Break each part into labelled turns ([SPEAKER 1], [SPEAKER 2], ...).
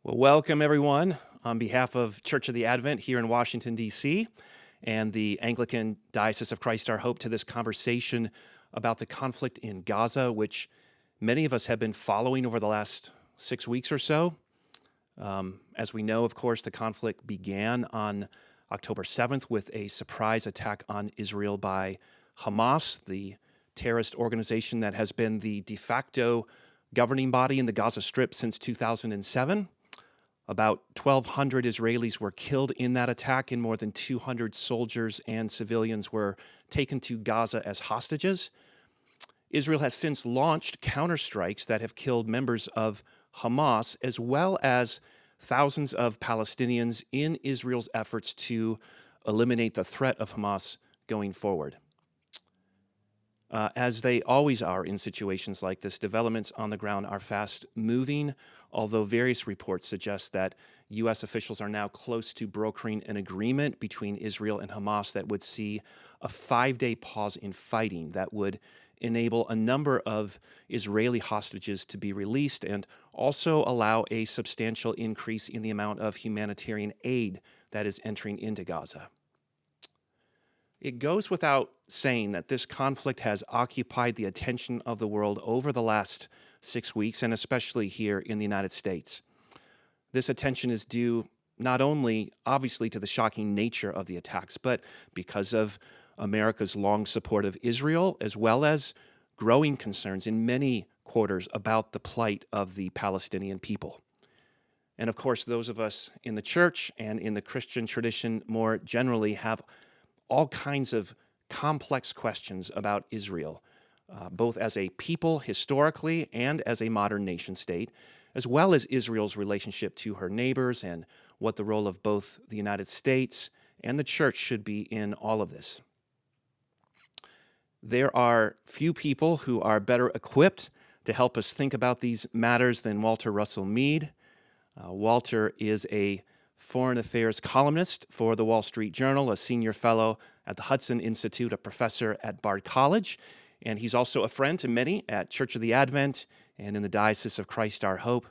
[SPEAKER 1] Well, welcome everyone on behalf of Church of the Advent here in Washington, D.C., and the Anglican Diocese of Christ Our Hope to this conversation about the conflict in Gaza, which many of us have been following over the last 6 weeks or so. As we know, of course, the conflict began on October 7th with a surprise attack on Israel by Hamas, the terrorist organization that has been the de facto governing body in the Gaza Strip since 2007. About 1,200 Israelis were killed in that attack, and more than 200 soldiers and civilians were taken to Gaza as hostages. Israel has since launched counterstrikes that have killed members of Hamas, as well as thousands of Palestinians in Israel's efforts to eliminate the threat of Hamas going forward. As they always are in situations like this, developments on the ground are fast moving, although various reports suggest that U.S. officials are now close to brokering an agreement between Israel and Hamas that would see a 5-day pause in fighting that would enable a number of Israeli hostages to be released and also allow a substantial increase in the amount of humanitarian aid that is entering into Gaza. It goes without saying that this conflict has occupied the attention of the world over the last 6 weeks, and especially here in the United States. This attention is due not only, obviously, to the shocking nature of the attacks, but because of America's long support of Israel, as well as growing concerns in many quarters about the plight of the Palestinian people. And of course, those of us in the church and in the Christian tradition more generally have all kinds of complex questions about Israel, both as a people historically and as a modern nation state, as well as Israel's relationship to her neighbors and what the role of both the United States and the church should be in all of this. There are few people who are better equipped to help us think about these matters than Walter Russell Mead. Walter is a foreign affairs columnist for the Wall Street Journal, a senior fellow at the Hudson Institute, a professor at Bard College, and he's also a friend to many at Church of the Advent and in the Diocese of Christ Our Hope.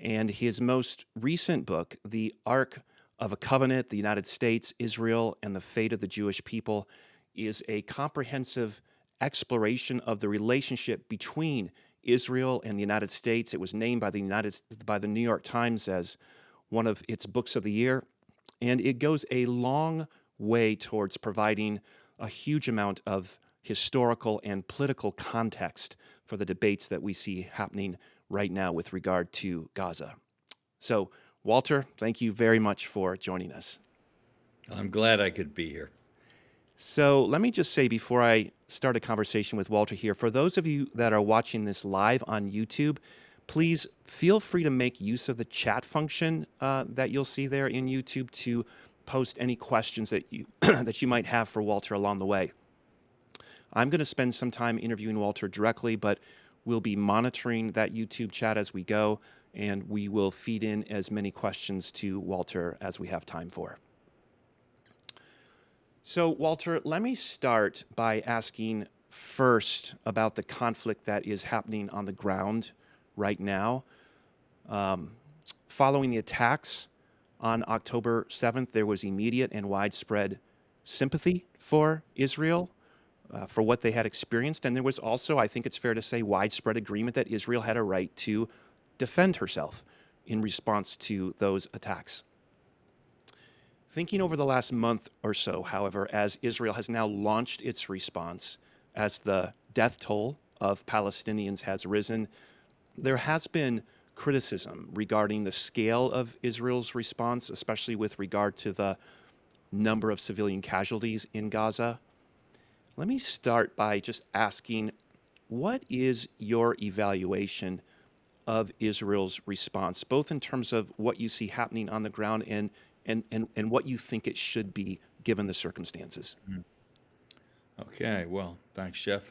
[SPEAKER 1] And his most recent book, The Ark of a Covenant, the United States, Israel, and the Fate of the Jewish People, is a comprehensive exploration of the relationship between Israel and the United States. It was named by the New York Times as one of its books of the year, and it goes a long way towards providing a huge amount of historical and political context for the debates that we see happening right now with regard to Gaza. So, Walter, thank you very much for joining us.
[SPEAKER 2] I'm glad I could be here.
[SPEAKER 1] So let me just say before I start a conversation with Walter here, for those of you that are watching this live on YouTube, please feel free to make use of the chat function that you'll see there in YouTube to post any questions that you that you might have for Walter along the way. I'm going to spend some time interviewing Walter directly, but we'll be monitoring that YouTube chat as we go, and we will feed in as many questions to Walter as we have time for. So, Walter, let me start by asking first about the conflict that is happening on the ground right now. Following the attacks on October 7th, there was immediate and widespread sympathy for Israel, for what they had experienced. And there was also, I think it's fair to say, widespread agreement that Israel had a right to defend herself in response to those attacks. Thinking over the last month or so, however, as Israel has now launched its response, as the death toll of Palestinians has risen, there has been criticism regarding the scale of Israel's response, especially with regard to the number of civilian casualties in Gaza. Let me start by just asking, what is your evaluation of Israel's response, both in terms of what you see happening on the ground and what you think it should be given the circumstances?
[SPEAKER 2] Okay, well, thanks, Jeff.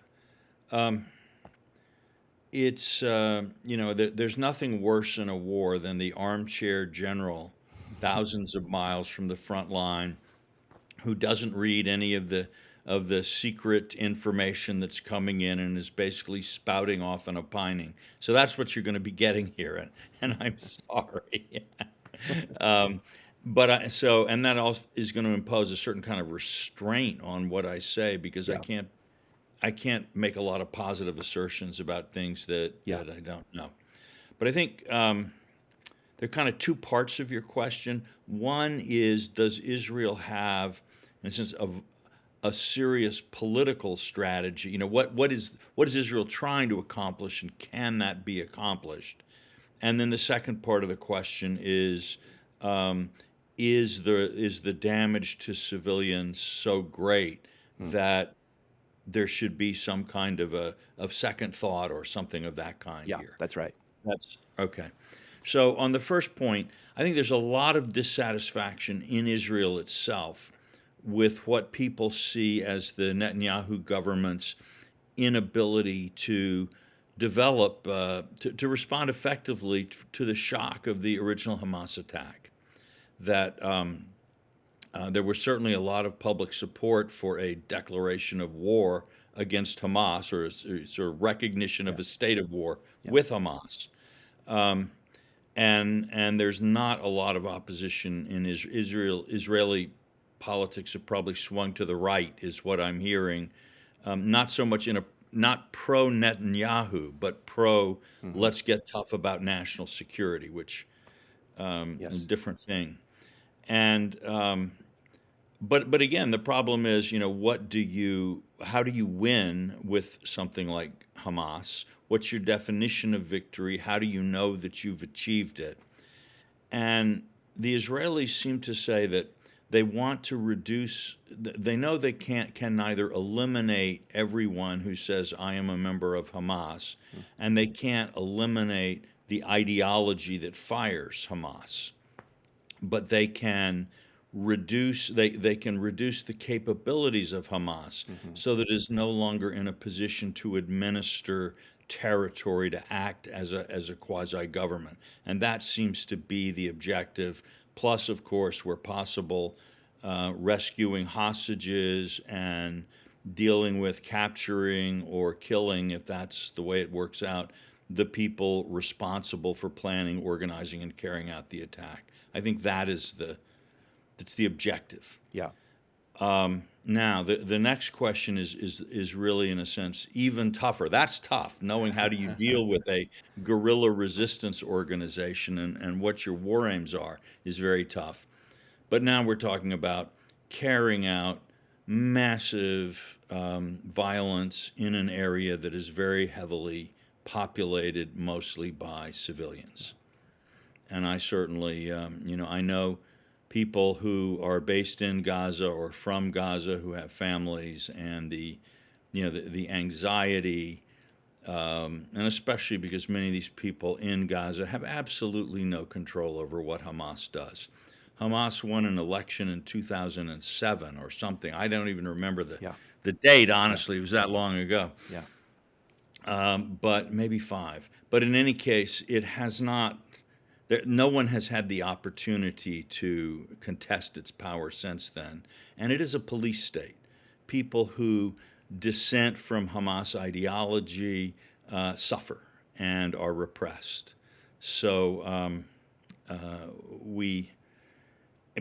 [SPEAKER 2] It's, there's nothing worse in a war than the armchair general, thousands of miles from the front line, who doesn't read any of the of the secret information that's coming in and is basically spouting off and opining. So that's what you're going to be getting here, and I'm sorry. um, and that also is going to impose a certain kind of restraint on what I say, because
[SPEAKER 1] Yeah.
[SPEAKER 2] I can't make a lot of positive assertions about things
[SPEAKER 1] Yeah.
[SPEAKER 2] that I don't know. But I think there are kind of two parts of your question. One is, does Israel have, in a sense, of a serious political strategy? What is Israel trying to accomplish, and can that be accomplished? And then the second part of the question um, is the damage to civilians so great
[SPEAKER 1] Mm.
[SPEAKER 2] that there should be some kind of second thought or something of that kind
[SPEAKER 1] Yeah,
[SPEAKER 2] here?
[SPEAKER 1] that's right.
[SPEAKER 2] That's okay. So on the first point, I think there's a lot of dissatisfaction in Israel itself with what people see as the Netanyahu government's inability to develop, to respond effectively to the shock of the original Hamas attack. That there was certainly a lot of public support for a declaration of war against Hamas, or a sort of recognition
[SPEAKER 1] Yeah.
[SPEAKER 2] of a state of war
[SPEAKER 1] Yeah.
[SPEAKER 2] with Hamas. Um, and there's not a lot of opposition in Israel. Israeli politics have probably swung to the right, is what I'm hearing. Not so much not pro Netanyahu, but pro
[SPEAKER 1] Hmm.
[SPEAKER 2] let's get tough about national security, which a
[SPEAKER 1] Yes.
[SPEAKER 2] different thing. And but again, the problem is, how do you win with something like Hamas? What's your definition of victory? How do you know that you've achieved it? And the Israelis seem to say that they want to reduce, they know they can neither eliminate everyone who says, I am a member of Hamas,
[SPEAKER 1] Mm.
[SPEAKER 2] and they can't eliminate the ideology that fires Hamas, but they can reduce the capabilities of Hamas
[SPEAKER 1] Hmm.
[SPEAKER 2] so that it is no longer in a position to administer territory, to act as a quasi government. And that seems to be the objective. Plus, of course, where possible, rescuing hostages and dealing with capturing or killing, if that's the way it works out, the people responsible for planning, organizing, and carrying out the attack. I think that's the objective.
[SPEAKER 1] Yeah.
[SPEAKER 2] Now, the next question is really, in a sense, even tougher. That's tough, knowing how do you deal with a guerrilla resistance organization, and what your war aims are is very tough. But now we're talking about carrying out massive violence in an area that is very heavily populated, mostly by civilians. And I certainly, I know people who are based in Gaza or from Gaza who have families, and the anxiety, and especially because many of these people in Gaza have absolutely no control over what Hamas does. Hamas won an election in 2007 or something. I don't even remember
[SPEAKER 1] Yeah.
[SPEAKER 2] the date,
[SPEAKER 1] Yeah.
[SPEAKER 2] honestly. It was that long ago,
[SPEAKER 1] Yeah.
[SPEAKER 2] but maybe five. But in any case, it has not. No one has had the opportunity to contest its power since then. And it is a police state. People who dissent from Hamas ideology suffer and are repressed. So we,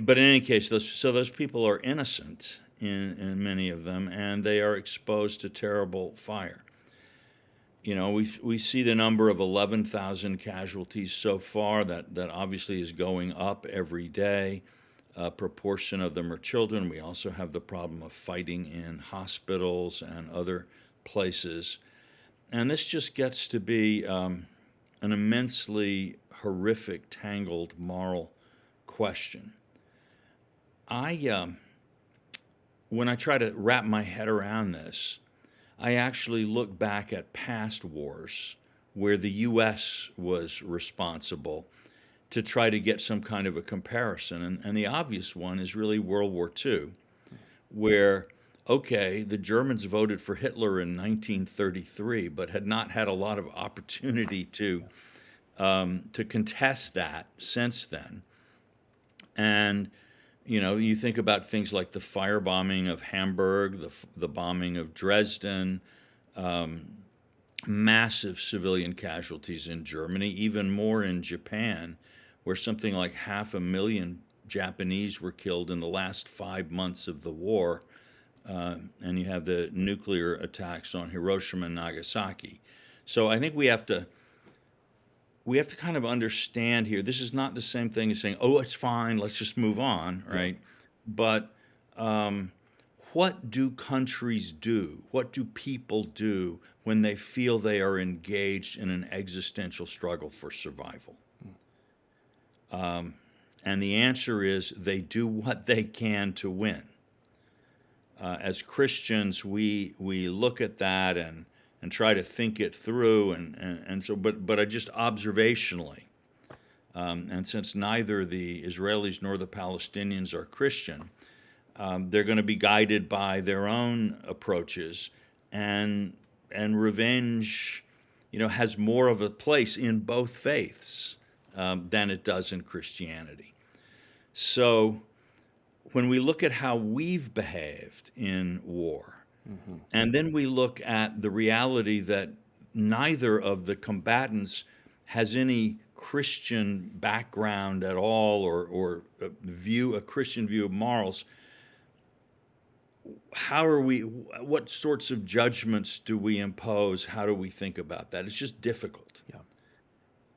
[SPEAKER 2] but in any case, those people are innocent in many of them, and they are exposed to terrible fire. We see the number of 11,000 casualties so far. That obviously is going up every day. A proportion of them are children. We also have the problem of fighting in hospitals and other places. And this just gets to be an immensely horrific, tangled moral question. I When I try to wrap my head around this, I actually look back at past wars where the U.S. was responsible to try to get some kind of a comparison. And the obvious one is really World War II, where, okay, the Germans voted for Hitler in 1933, but had not had a lot of opportunity to contest that since then. And You think about things like the firebombing of Hamburg, the bombing of Dresden, um, massive civilian casualties in Germany, even more in Japan, where something like 500,000 Japanese were killed in the last 5 months of the war. And you have the nuclear attacks on Hiroshima and Nagasaki. So I think we have to kind of understand here. This is not the same thing as saying, "Oh, it's fine, let's just move on,"
[SPEAKER 1] Yeah.
[SPEAKER 2] right? But um, what do countries do? What do people do when they feel they are engaged in an existential struggle for survival? Um, and the answer is they do what they can to win. As Christians, we look at that and try to think it through, and so, but I just observationally, and since neither the Israelis nor the Palestinians are Christian, they're going to be guided by their own approaches, and and revenge, has more of a place in both faiths than it does in Christianity. So when we look at how we've behaved in war,
[SPEAKER 1] Hmm.
[SPEAKER 2] and then we look at the reality that neither of the combatants has any Christian background at all, or a Christian view of morals. What sorts of judgments do we impose? How do we think about that? It's just difficult.
[SPEAKER 1] Yeah.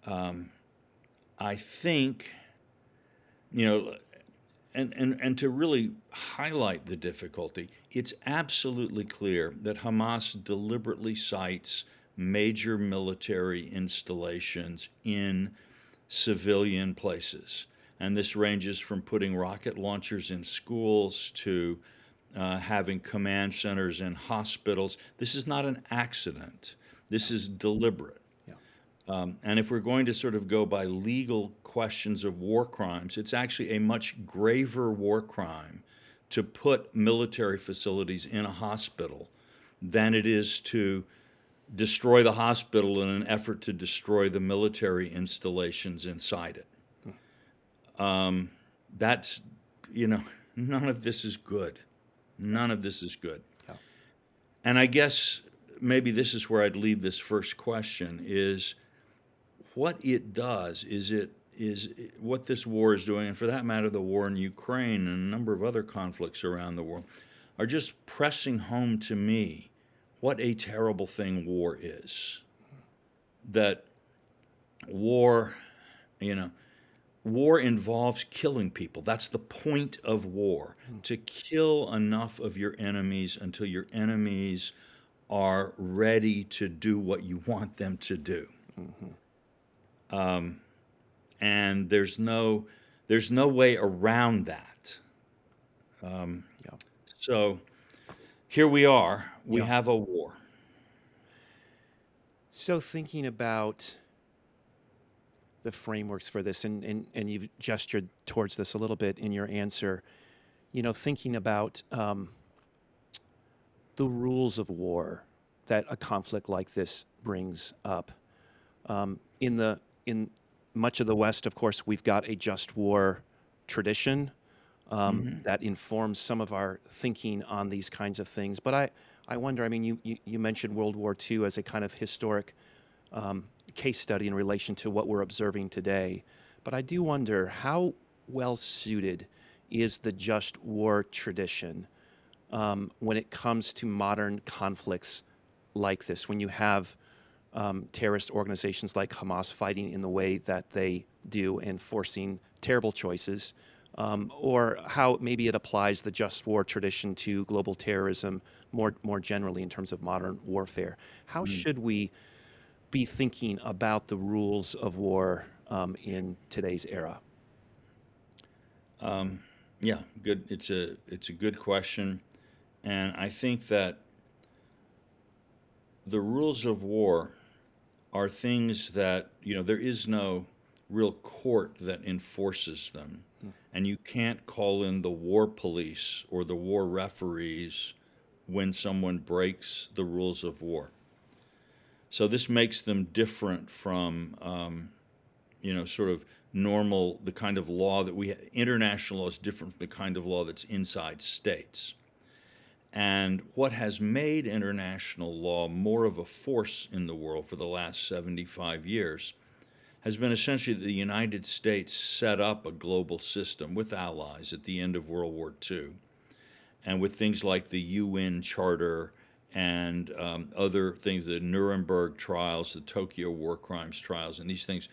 [SPEAKER 2] Um, I think, you know, and to really highlight the difficulty, it's absolutely clear that Hamas deliberately cites major military installations in civilian places. And this ranges from putting rocket launchers in schools to having command centers in hospitals. This is not an accident. This is deliberate.
[SPEAKER 1] Yeah.
[SPEAKER 2] And if we're going to sort of go by legal questions of war crimes, it's actually a much graver war crime to put military facilities in a hospital than it is to destroy the hospital in an effort to destroy the military installations inside it.
[SPEAKER 1] Hmm.
[SPEAKER 2] Um, that's, you know, none of this is good.
[SPEAKER 1] Yeah.
[SPEAKER 2] None of this is good.
[SPEAKER 1] Yeah.
[SPEAKER 2] And I guess maybe this is where I'd leave this first question is what it does is what this war is doing, and for that matter, the war in Ukraine and a number of other conflicts around the world are just pressing home to me what a terrible thing war is. That war, you know, war involves killing people. That's the point of war,
[SPEAKER 1] Mm.
[SPEAKER 2] to kill enough of your enemies until your enemies are ready to do what you want them to do.
[SPEAKER 1] Hmm.
[SPEAKER 2] Um, and there's no way around that. Um,
[SPEAKER 1] Yeah.
[SPEAKER 2] so here we are. We
[SPEAKER 1] Yeah.
[SPEAKER 2] have a war.
[SPEAKER 1] So thinking about the frameworks for this, and you've gestured towards this a little bit in your answer, thinking about the rules of war that a conflict like this brings up. In much of the West, of course, we've got a just war tradition
[SPEAKER 2] Hmm.
[SPEAKER 1] that informs some of our thinking on these kinds of things. But I wonder, I mean, you mentioned World War II as a kind of historic case study in relation to what we're observing today. But I do wonder how well suited is the just war tradition when it comes to modern conflicts like this, when you have terrorist organizations like Hamas fighting in the way that they do and forcing terrible choices, or how maybe it applies the just war tradition to global terrorism more generally in terms of modern warfare. How should we be thinking about the rules of war in today's era?
[SPEAKER 2] Um, yeah, good. It's a good question, and I think that the rules of war are things that, there is no real court that enforces them.
[SPEAKER 1] Mm.
[SPEAKER 2] And you can't call in the war police or the war referees when someone breaks the rules of war. So this makes them different from, sort of the kind of law that international law is different from the kind of law that's inside states. And what has made international law more of a force in the world for the last 75 years has been essentially that the United States set up a global system with allies at the end of World War II, and with things like the UN Charter and other things, the Nuremberg trials, the Tokyo war crimes trials, and these things,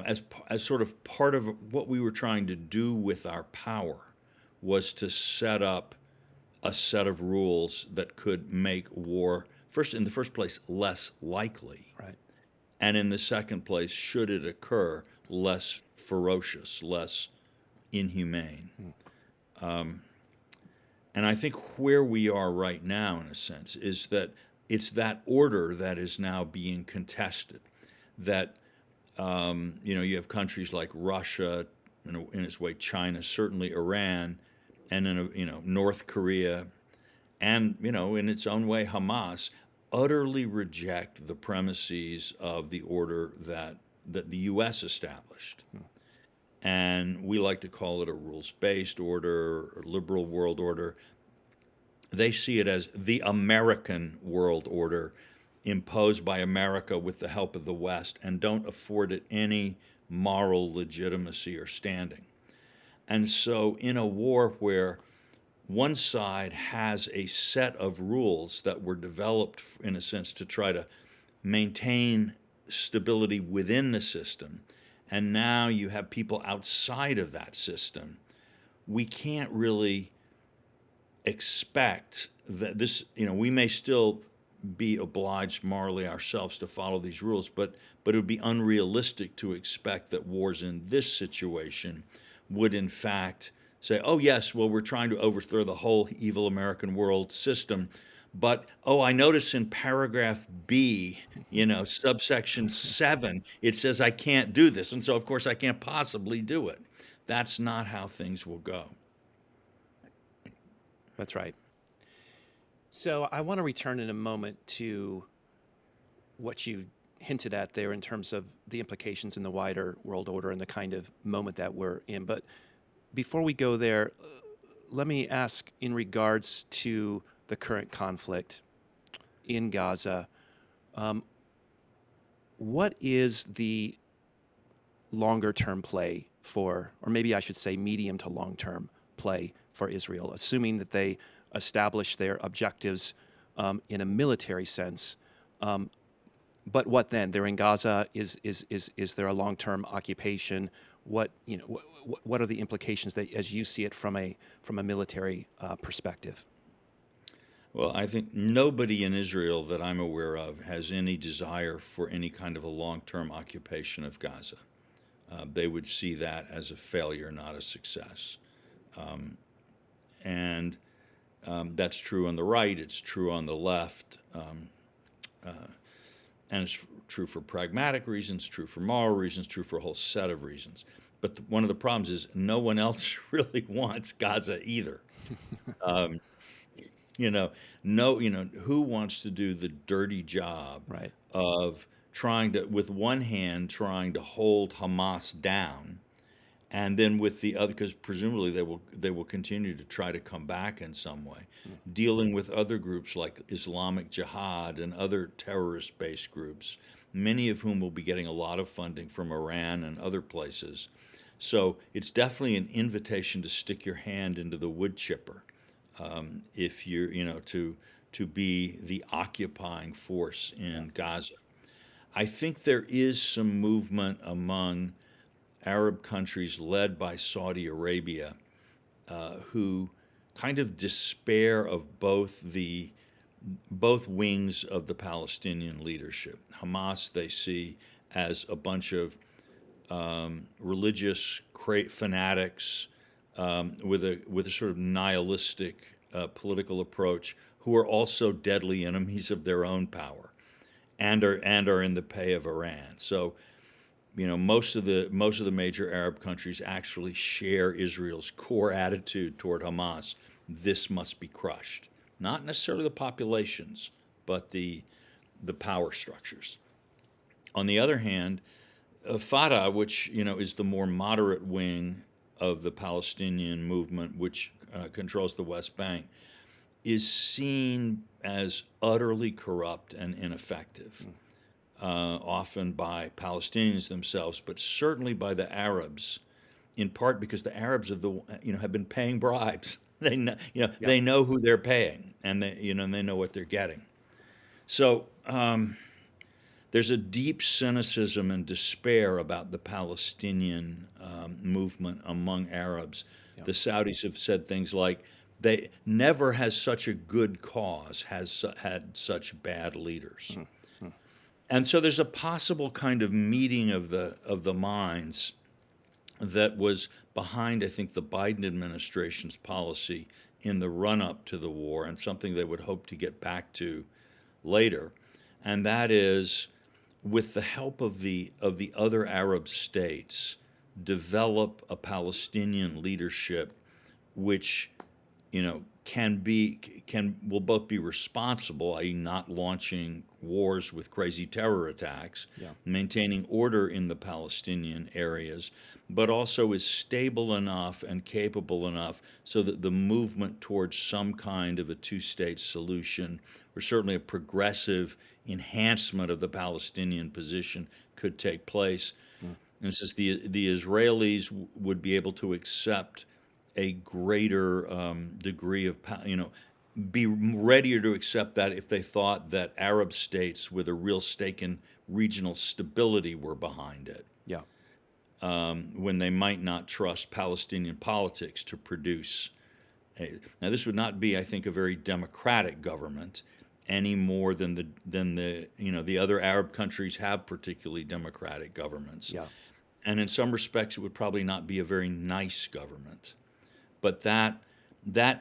[SPEAKER 2] as sort of part of what we were trying to do with our power was to set up a set of rules that could make war, in the first place, less likely,
[SPEAKER 1] Right.
[SPEAKER 2] and in the second place, should it occur, less ferocious, less inhumane. And I think where we are right now, in a sense, is that it's that order that is now being contested. That you have countries like Russia, in its way, China, certainly Iran, and then North Korea, and in its own way, Hamas, utterly reject the premises of the order that the U.S. established. And we like to call it a rules-based order or liberal world order. They see it as the American world order imposed by America with the help of the West, and don't afford it any moral legitimacy or standing. And so in a war where one side has a set of rules that were developed, in a sense, to try to maintain stability within the system, and now you have people outside of that system, we can't really expect that we may still be obliged morally ourselves to follow these rules, but it would be unrealistic to expect that wars in this situation would in fact say, oh yes, well, we're trying to overthrow the whole evil American world system, but I notice in paragraph B, subsection 7, it says I can't do this, and so of course I can't possibly do it. That's not how things will go.
[SPEAKER 1] That's right. So I want to return in a moment to what you hinted at there in terms of the implications in the wider world order and the kind of moment that we're in. But before we go there, let me ask in regards to the current conflict in Gaza, what is the longer term play for, or maybe I should say medium to long term play for Israel, assuming that they establish their objectives in a military sense? But what then? They're in Gaza. Is there a long term occupation? What are the implications that, as you see it, from a military perspective?
[SPEAKER 2] Well, I think nobody in Israel that I'm aware of has any desire for any kind of a long-term occupation of Gaza. They would see that as a failure, not a success. And that's true on the right, it's true on the left, and it's true for pragmatic reasons, true for moral reasons, true for a whole set of reasons. But one of the problems is no one else really wants Gaza either. Who wants to do the dirty job
[SPEAKER 1] Right.
[SPEAKER 2] of with one hand, trying to hold Hamas down, and then with the other, because presumably they will continue to try to come back in some way, dealing with other groups like Islamic Jihad and other terrorist-based groups, many of whom will be getting a lot of funding from Iran and other places. So it's definitely an invitation to stick your hand into the wood chipper, if you're, to be the occupying force in Gaza. I think there is some movement among Arab countries led by Saudi Arabia, who kind of despair of both wings of the Palestinian leadership. Hamas they see as a bunch of religious fanatics with a sort of nihilistic political approach, who are also deadly enemies of their own power, and are in the pay of Iran. So, most of the major Arab countries actually share Israel's core attitude toward Hamas. This must be crushed. Not necessarily the populations, but the power structures. On the other hand, Fatah, which is the more moderate wing of the Palestinian movement, which controls the West Bank, is seen as utterly corrupt and ineffective, often by Palestinians themselves, but certainly by the Arabs, in part because the Arabs have been paying bribes.
[SPEAKER 1] Yeah.
[SPEAKER 2] They know who they're paying, and they know what they're getting. So there's a deep cynicism and despair about the Palestinian movement among Arabs.
[SPEAKER 1] Yeah.
[SPEAKER 2] The Saudis have said things like, "They never has such a good cause had such bad leaders."
[SPEAKER 1] Mm, mm,
[SPEAKER 2] And so there's a possible kind of meeting of the minds that was behind, I think, the Biden administration's policy in the run-up to the war, and something they would hope to get back to later. And that is, with the help of the other Arab states, develop a Palestinian leadership which will both be responsible, i.e., not launching wars with crazy terror attacks,
[SPEAKER 1] yeah.
[SPEAKER 2] maintaining order in the Palestinian areas, but also is stable enough and capable enough so that the movement towards some kind of a two-state solution, or certainly a progressive enhancement of the Palestinian position, could take place.
[SPEAKER 1] Mm,
[SPEAKER 2] And it says the Israelis would be able to accept a greater degree of, be readier to accept that if they thought that Arab states with a real stake in regional stability were behind it,
[SPEAKER 1] yeah.
[SPEAKER 2] when they might not trust Palestinian politics to produce. Now, this would not be, I think, a very democratic government any more than the other Arab countries have particularly democratic governments.
[SPEAKER 1] Yeah.
[SPEAKER 2] And in some respects, it would probably not be a very nice government. But that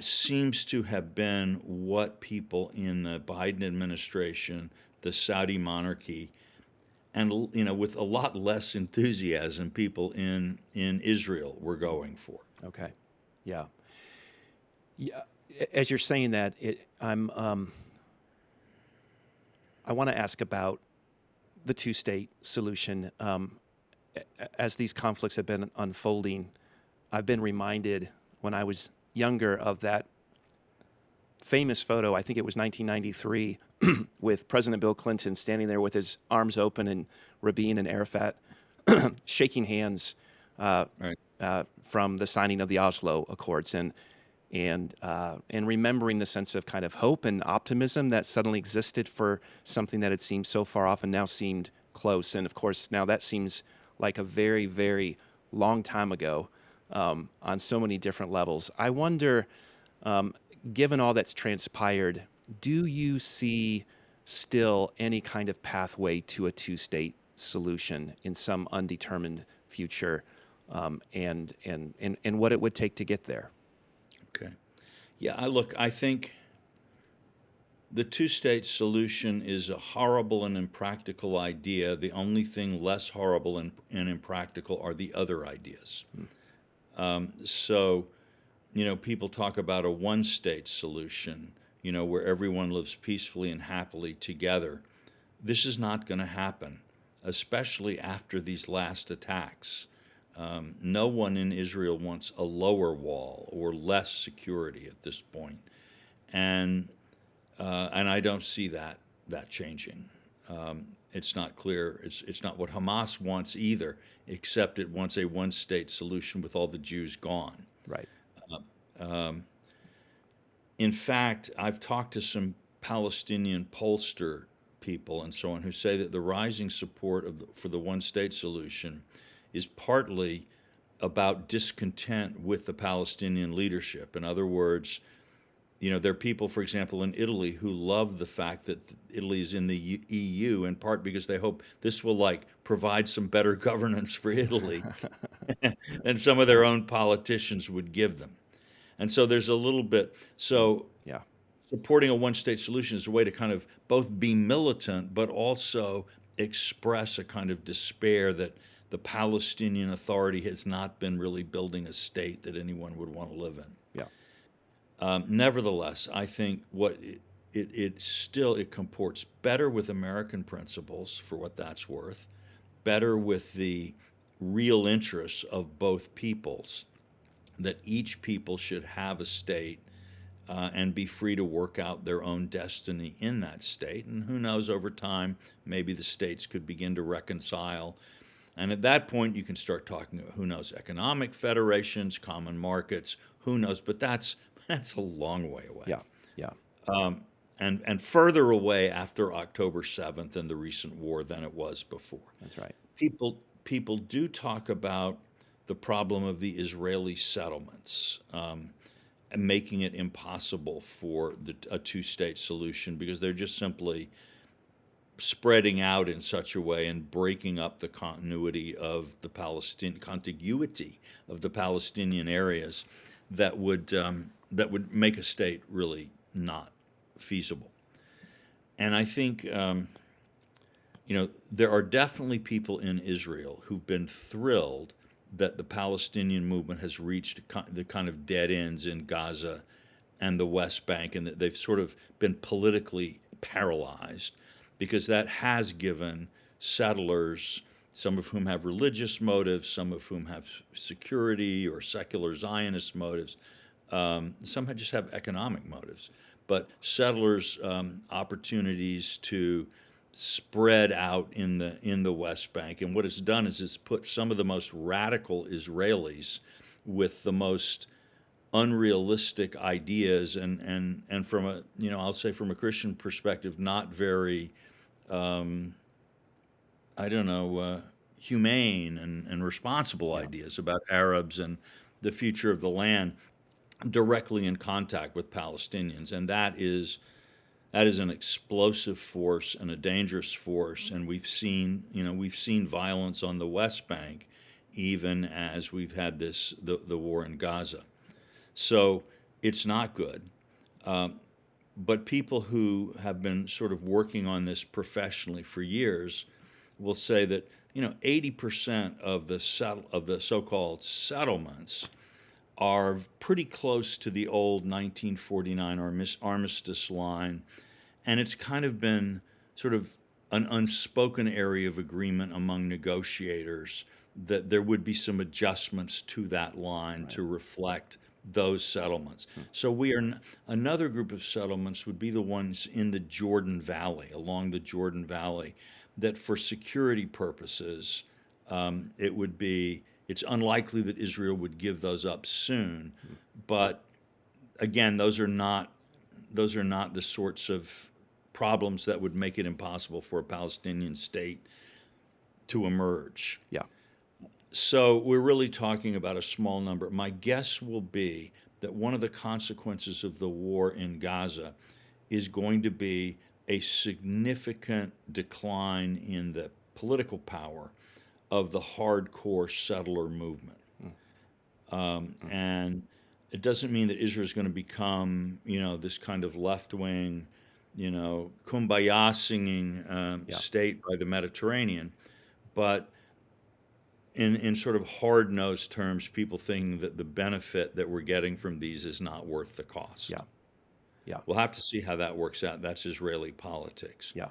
[SPEAKER 2] seems to have been what people in the Biden administration, the Saudi monarchy, and with a lot less enthusiasm, people in Israel were going for.
[SPEAKER 1] Okay. Yeah. Yeah. As you're saying that, I want to ask about the two-state solution. As these conflicts have been unfolding, I've been reminded when I was younger of that famous photo, I think it was 1993, with President Bill Clinton standing there with his arms open and Rabin and Arafat shaking hands
[SPEAKER 2] Right.
[SPEAKER 1] from the signing of the Oslo Accords, and remembering the sense of kind of hope and optimism that suddenly existed for something that had seemed so far off and now seemed close. And of course, now that seems like a very, very long time ago on so many different levels. I wonder, given all that's transpired, do you see still any kind of pathway to a two-state solution in some undetermined future, and what it would take to get there?
[SPEAKER 2] Okay. Yeah, I think the two-state solution is a horrible and impractical idea. The only thing less horrible and impractical are the other ideas. So, people talk about a one-state solution, where everyone lives peacefully and happily together. This is not going to happen, especially after these last attacks. No one in Israel wants a lower wall or less security at this point, and I don't see that changing. It's not clear. It's not what Hamas wants either, except it wants a one-state solution with all the Jews gone.
[SPEAKER 1] Right.
[SPEAKER 2] In fact, I've talked to some Palestinian pollster people and so on who say that the rising support for the one-state solution is partly about discontent with the Palestinian leadership. In other words, there are people, for example, in Italy who love the fact that Italy is in the EU, in part because they hope this will provide some better governance for Italy than some of their own politicians would give them. And so there's a little bit. So
[SPEAKER 1] Yeah.
[SPEAKER 2] supporting a one-state solution is a way to kind of both be militant, but also express a kind of despair that the Palestinian Authority has not been really building a state that anyone would want to live in.
[SPEAKER 1] Yeah.
[SPEAKER 2] Nevertheless, I think what it comports better with American principles, for what that's worth, better with the real interests of both peoples, that each people should have a state and be free to work out their own destiny in that state. And who knows, over time, maybe the states could begin to reconcile. And at that point, you can start talking about, who knows, economic federations, common markets, who knows, but that's a long way away.
[SPEAKER 1] Yeah. Yeah.
[SPEAKER 2] And further away after October 7th and the recent war than it was before.
[SPEAKER 1] That's right.
[SPEAKER 2] People do talk about the problem of the Israeli settlements, and making it impossible for a two-state solution because they're just simply spreading out in such a way and breaking up the continuity of the contiguity of the Palestinian areas that would make a state really not feasible. And I think there are definitely people in Israel who've been thrilled that the Palestinian movement has reached the kind of dead ends in Gaza and the West Bank, and that they've sort of been politically paralyzed, because that has given settlers, some of whom have religious motives, some of whom have security or secular Zionist motives, some just have economic motives, but settlers opportunities to spread out in the West Bank. And what it's done is it's put some of the most radical Israelis with the most unrealistic ideas and from a, I'll say from a Christian perspective, not very humane and responsible
[SPEAKER 1] Yeah.
[SPEAKER 2] ideas about Arabs and the future of the land directly in contact with Palestinians. And that is an explosive force and a dangerous force. And we've seen violence on the West Bank, even as we've had the war in Gaza. So it's not good. But people who have been sort of working on this professionally for years will say that 80% of the so-called settlements are pretty close to the old 1949 armistice line, and it's kind of been sort of an unspoken area of agreement among negotiators that there would be some adjustments to that line to reflect those settlements. So another group of settlements would be the ones in the Jordan Valley, along the Jordan Valley, that for security purposes, it's unlikely that Israel would give those up soon. But again, those are not the sorts of problems that would make it impossible for a Palestinian state to emerge.
[SPEAKER 1] Yeah.
[SPEAKER 2] So we're really talking about a small number. My guess will be that one of the consequences of the war in Gaza is going to be a significant decline in the political power of the hardcore settler movement. And it doesn't mean that Israel is going to become, this kind of left-wing, kumbaya singing state by the Mediterranean, but in sort of hard-nosed terms, people thinking that the benefit that we're getting from these is not worth the cost.
[SPEAKER 1] Yeah. Yeah.
[SPEAKER 2] We'll have to see how that works out. That's Israeli politics.
[SPEAKER 1] Yeah.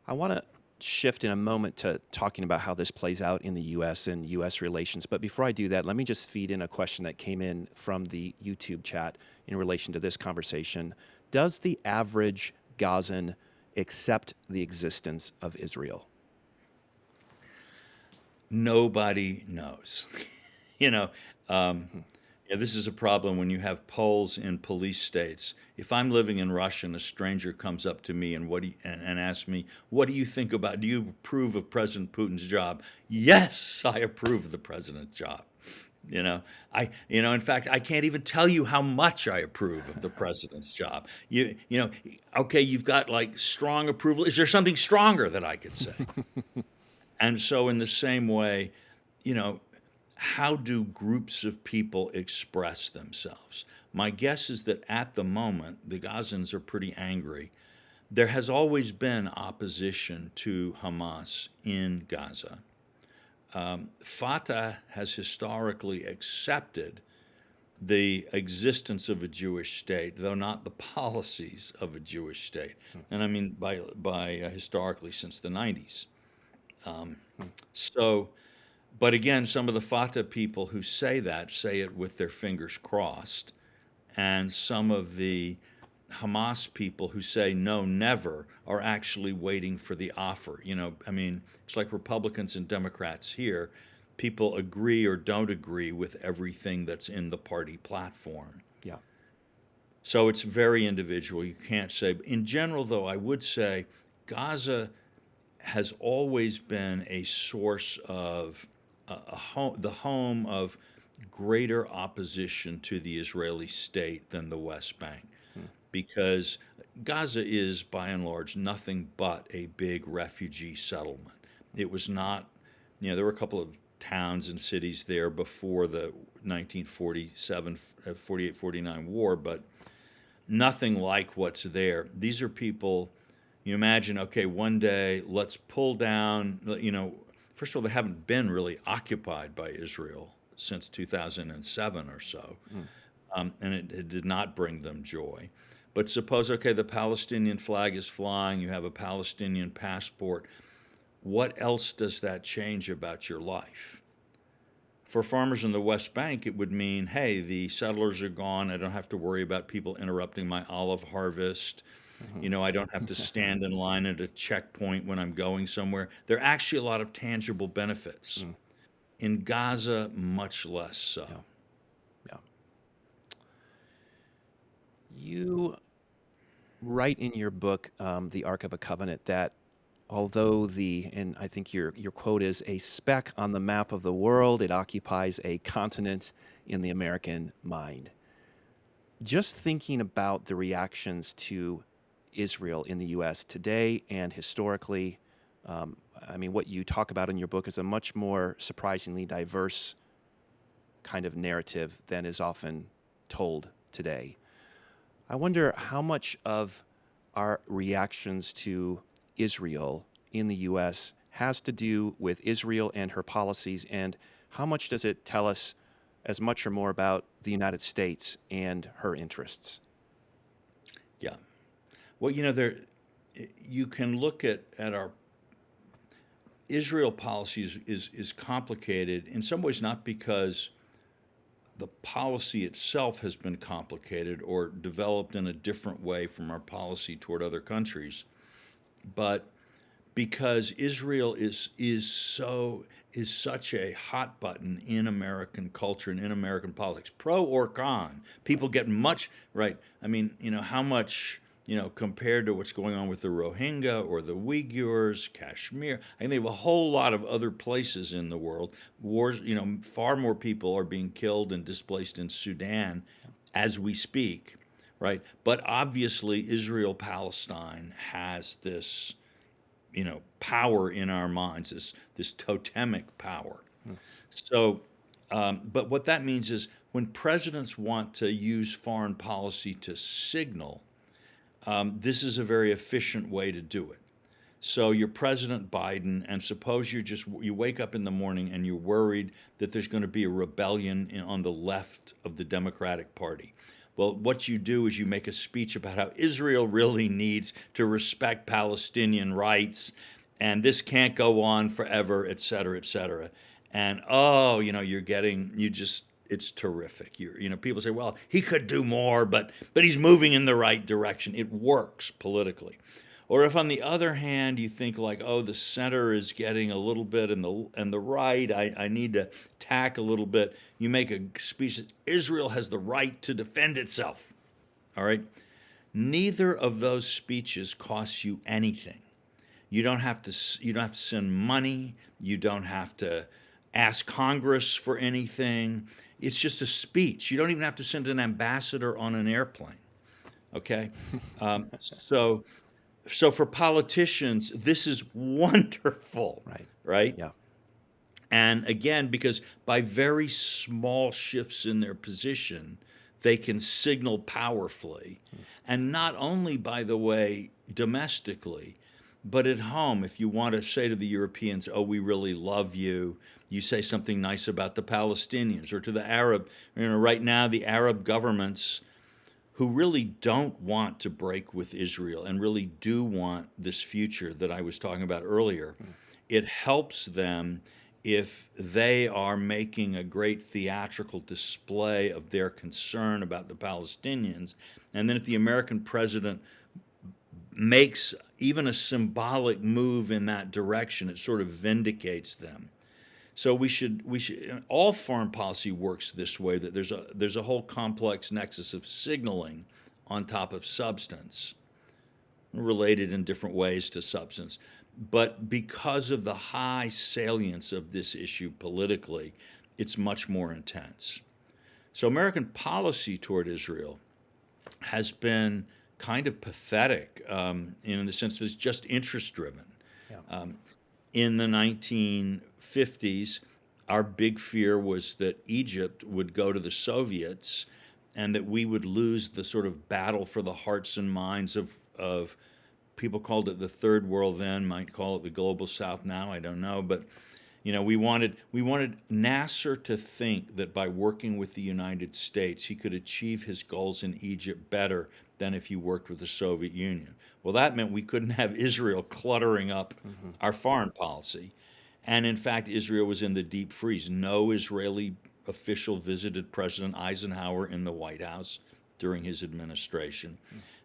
[SPEAKER 1] I want to shift in a moment to talking about how this plays out in the U.S. and U.S. relations. But before I do that, let me just feed in a question that came in from the YouTube chat in relation to this conversation. Does the average Gazan accept the existence of Israel?
[SPEAKER 2] Nobody knows. This is a problem when you have polls in police states. If I'm living in Russia and a stranger comes up to me and asks me, "What do you think about? Do you approve of President Putin's job?" Yes, I approve of the president's job. In fact, I can't even tell you how much I approve of the president's job. Okay, you've got like strong approval. Is there something stronger that I could say? And so in the same way, how do groups of people express themselves? My guess is that at the moment, the Gazans are pretty angry. There has always been opposition to Hamas in Gaza. Fatah has historically accepted the existence of a Jewish state, though not the policies of a Jewish state. And I mean by historically since the 90s.
[SPEAKER 1] Hmm.
[SPEAKER 2] So, but again, some of the Fatah people who say that say it with their fingers crossed, and some of the Hamas people who say no, never, are actually waiting for the offer. I mean, it's like Republicans and Democrats here. People agree or don't agree with everything that's in the party platform.
[SPEAKER 1] Yeah.
[SPEAKER 2] So it's very individual. You can't say. In general, though, I would say Gaza has always been a source of the home of greater opposition to the Israeli state than the West Bank,
[SPEAKER 1] Hmm.
[SPEAKER 2] because Gaza is by and large nothing but a big refugee settlement. It was not, there were a couple of towns and cities there before the 1947, 48, 49 war, but nothing like what's there. These are people, you imagine, okay, one day let's pull down, first of all, they haven't been really occupied by Israel since 2007 or so,
[SPEAKER 1] Hmm.
[SPEAKER 2] and it did not bring them joy. But suppose, okay, the Palestinian flag is flying, you have a Palestinian passport. What else does that change about your life? For farmers in the West Bank, it would mean, hey, the settlers are gone. I don't have to worry about people interrupting my olive harvest.
[SPEAKER 1] Hmm.
[SPEAKER 2] I don't have to stand in line at a checkpoint when I'm going somewhere. There are actually a lot of tangible benefits.
[SPEAKER 1] Hmm.
[SPEAKER 2] In Gaza, much less so.
[SPEAKER 1] Yeah. Yeah. You write in your book, The Ark of a Covenant, that although and I think your quote is, a speck on the map of the world, it occupies a continent in the American mind. Just thinking about the reactions to Israel in the U.S. today and historically, I mean, what you talk about in your book is a much more surprisingly diverse kind of narrative than is often told today. I wonder how much of our reactions to Israel in the U.S. has to do with Israel and her policies, and how much does it tell us as much or more about the United States and her interests?
[SPEAKER 2] Yeah. Well, there you can look at our Israel policy is complicated in some ways, not because the policy itself has been complicated or developed in a different way from our policy toward other countries, but because Israel is such a hot button in American culture and in American politics, pro or con. People
[SPEAKER 1] Right.
[SPEAKER 2] get much right. I mean, how much, compared to what's going on with the Rohingya or the Uyghurs, Kashmir. I think they have a whole lot of other places in the world. Wars, far more people are being killed and displaced in Sudan as we speak, right? But obviously, Israel Palestine has this power in our minds, this totemic power.
[SPEAKER 1] Hmm.
[SPEAKER 2] So, but what that means is when presidents want to use foreign policy to signal, this is a very efficient way to do it. So you're President Biden, and suppose you wake up in the morning and you're worried that there's going to be a rebellion on the left of the Democratic Party. Well, what you do is you make a speech about how Israel really needs to respect Palestinian rights, and this can't go on forever, et cetera, et cetera. And oh, it's terrific. People say, well, he could do more, but he's moving in the right direction. It works politically. Or if on the other hand you think like, oh, the center is getting a little bit and the right, I need to tack a little bit, you make a speech that Israel has the right to defend itself. All right? Neither of those speeches costs you anything. You don't have to send money, you don't have to ask Congress for anything. It's just a speech. You don't even have to send an ambassador on an airplane. Okay? So for politicians, this is wonderful,
[SPEAKER 1] Right.
[SPEAKER 2] right?
[SPEAKER 1] Yeah.
[SPEAKER 2] And again, because by very small shifts in their position, they can signal powerfully. And not only, by the way, domestically, but at home. If you want to say to the Europeans, oh, we really love you, you say something nice about the Palestinians, or to the Arab, right now, the Arab governments who really don't want to break with Israel and really do want this future that I was talking about earlier. it helps them if they are making a great theatrical display of their concern about the Palestinians. And then if the American president makes even a symbolic move in that direction, it sort of vindicates them. So we should all foreign policy works this way, that there's a whole complex nexus of signaling on top of substance, related in different ways to substance. But because of the high salience of this issue politically, it's much more intense. So American policy toward Israel has been kind of pathetic, in the sense that it's just interest driven.
[SPEAKER 1] Yeah.
[SPEAKER 2] In the 1950s, our big fear was that Egypt would go to the Soviets and that we would lose the sort of battle for the hearts and minds of people called it the third world then, might call it the global south now, I don't know. But we wanted Nasser to think that by working with the United States, he could achieve his goals in Egypt better than if he worked with the Soviet Union. Well, that meant we couldn't have Israel cluttering up
[SPEAKER 1] Hmm.
[SPEAKER 2] our foreign policy. And in fact, Israel was in the deep freeze. No Israeli official visited President Eisenhower in the White House during his administration.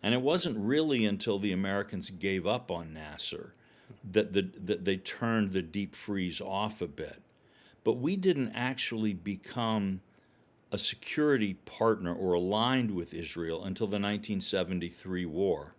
[SPEAKER 2] And it wasn't really until the Americans gave up on Nasser that they turned the deep freeze off a bit. But we didn't actually become a security partner or aligned with Israel until the 1973 war.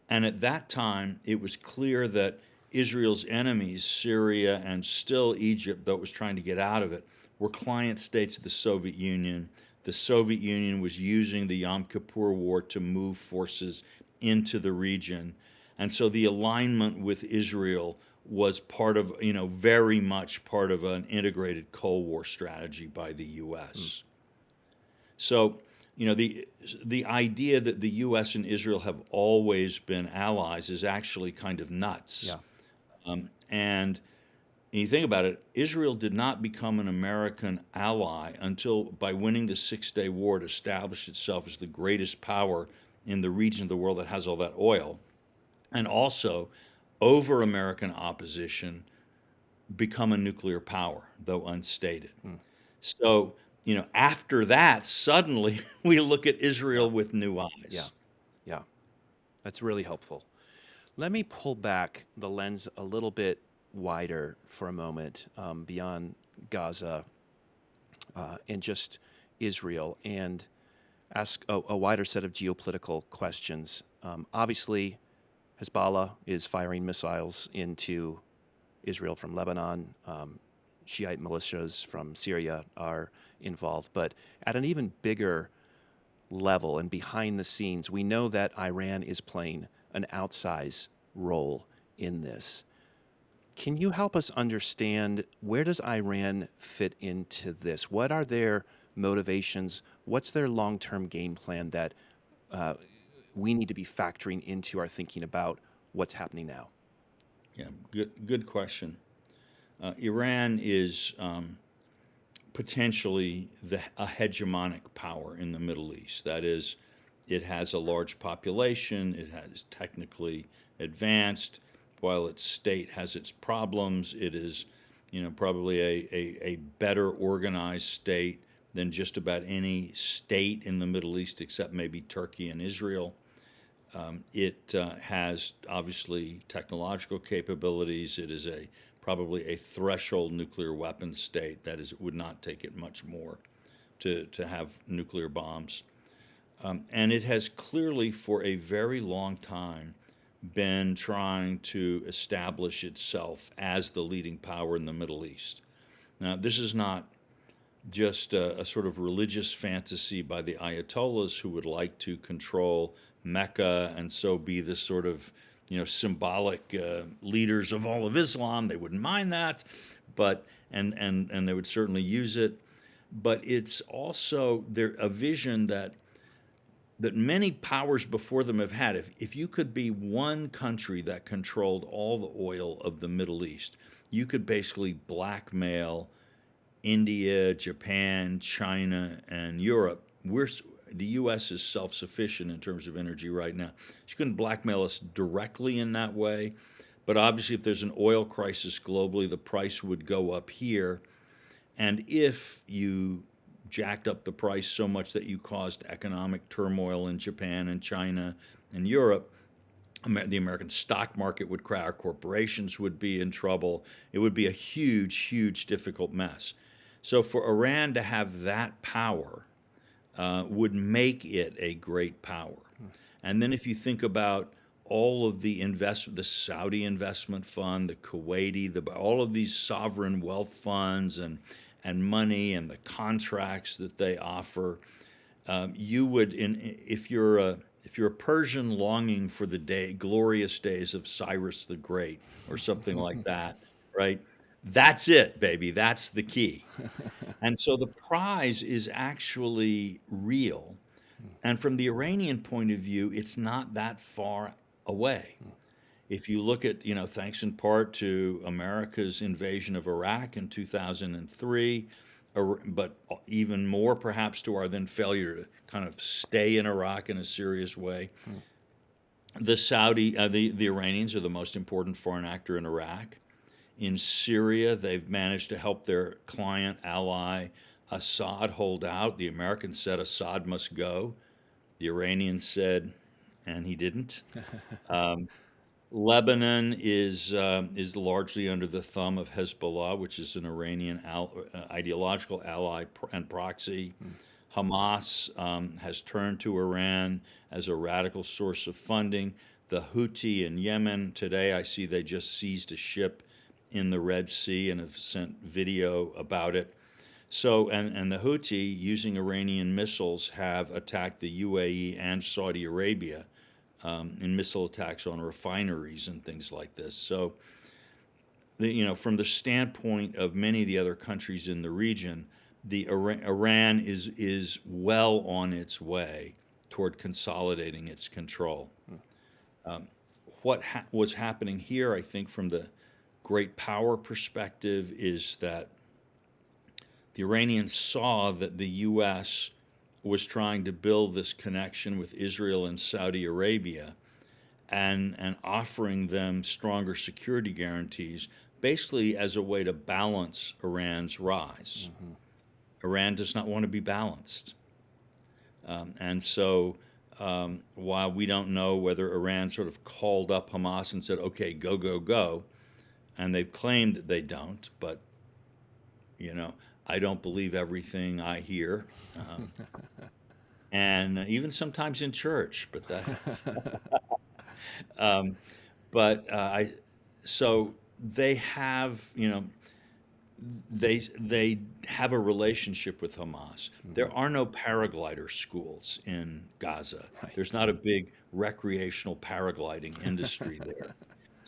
[SPEAKER 2] And at that time, it was clear that Israel's enemies, Syria and still Egypt, though it was trying to get out of it, were client states of the Soviet Union. The Soviet Union was using the Yom Kippur War to move forces into the region. And so the alignment with Israel was part of, very much part of an integrated Cold War strategy by the U.S. So, the idea that the U.S. and Israel have always been allies is actually kind of nuts.
[SPEAKER 1] Yeah.
[SPEAKER 2] And you think about it, Israel did not become an American ally until by winning the Six-Day War to establish itself as the greatest power in the region of the world that has all that oil, and also over American opposition become a nuclear power, though unstated. So, after that, suddenly we look at
[SPEAKER 1] Yeah.
[SPEAKER 2] Israel with new
[SPEAKER 1] Yeah.
[SPEAKER 2] eyes.
[SPEAKER 1] Yeah. That's really helpful. Let me pull back the lens a little bit wider for a moment, beyond Gaza, and just Israel, and ask a wider set of geopolitical questions. Obviously, Hezbollah is firing missiles into Israel from Lebanon. Shiite militias from Syria are involved. But at an even bigger level and behind the scenes, we know that Iran is playing an outsized role in this. Can you help us understand, where does Iran fit into this? What are their motivations? What's their long-term game plan that uh, we need to be factoring into our thinking about what's happening now?
[SPEAKER 2] Yeah, good question. Iran is potentially a hegemonic power in the Middle East. That is, it has a large population, it has technically advanced. While its state has its problems, it is, probably a better organized state than just about any state in the Middle East except maybe Turkey and Israel. It has obviously technological capabilities. It is probably a threshold nuclear weapons state. That is, it would not take it much more to have nuclear bombs. And it has clearly, for a very long time, been trying to establish itself as the leading power in the Middle East. Now, this is not just a sort of religious fantasy by the Ayatollahs who would like to control Mecca and so be this sort of, symbolic leaders of all of Islam. They wouldn't mind that, but and they would certainly use it. But it's also a vision that many powers before them have had. If you could be one country that controlled all the oil of the Middle East, you could basically blackmail India, Japan, China, and Europe. The U.S. is self-sufficient in terms of energy right now. She couldn't blackmail us directly in that way, But obviously, if there's an oil crisis globally, the price would go up here. And if you jacked up the price so much that you caused economic turmoil in Japan and China and Europe, the American stock market would crash, corporations would be in trouble. It would be a huge, huge, difficult mess. So for Iran to have that power would make it a great power. And then if you think about all of the Saudi investment fund, the Kuwaiti, all of these sovereign wealth funds and money and the contracts that they offer, you would, if you're a Persian longing for the glorious days of Cyrus the Great or something like that, right? That's it, baby. That's the key. And so the prize is actually real. And from the Iranian point of view, it's not that far away. If you look at, thanks in part to America's invasion of Iraq in 2003, but even more perhaps to our then failure to kind of stay in Iraq in a serious way, the Iranians are the most important foreign actor in Iraq. In Syria, they've managed to help their client ally Assad hold out. The Americans said Assad must go. The Iranians said, and he didn't. Lebanon is largely under the thumb of Hezbollah, which is an Iranian ideological ally and proxy. Hamas has turned to Iran as a radical source of funding. The Houthi in Yemen, today I see they just seized a ship in the Red Sea and have sent video about it. So, and the Houthi, using Iranian missiles, have attacked the UAE and Saudi Arabia in missile attacks on refineries and things like this. So, from the standpoint of many of the other countries in the region, Iran is well on its way toward consolidating its control. What was happening here, I think, from the great power perspective, is that the Iranians saw that the U.S. was trying to build this connection with Israel and Saudi Arabia and offering them stronger security guarantees, basically as a way to balance Iran's rise. Iran does not want to be balanced. And so while we don't know whether Iran sort of called up Hamas and said, okay, go, go, go, and they've claimed that they don't, but, I don't believe everything I hear. And even sometimes in church, but um, so they have, they have a relationship with Hamas. There are no paraglider schools in Gaza.
[SPEAKER 1] Right.
[SPEAKER 2] There's not a big recreational paragliding industry there.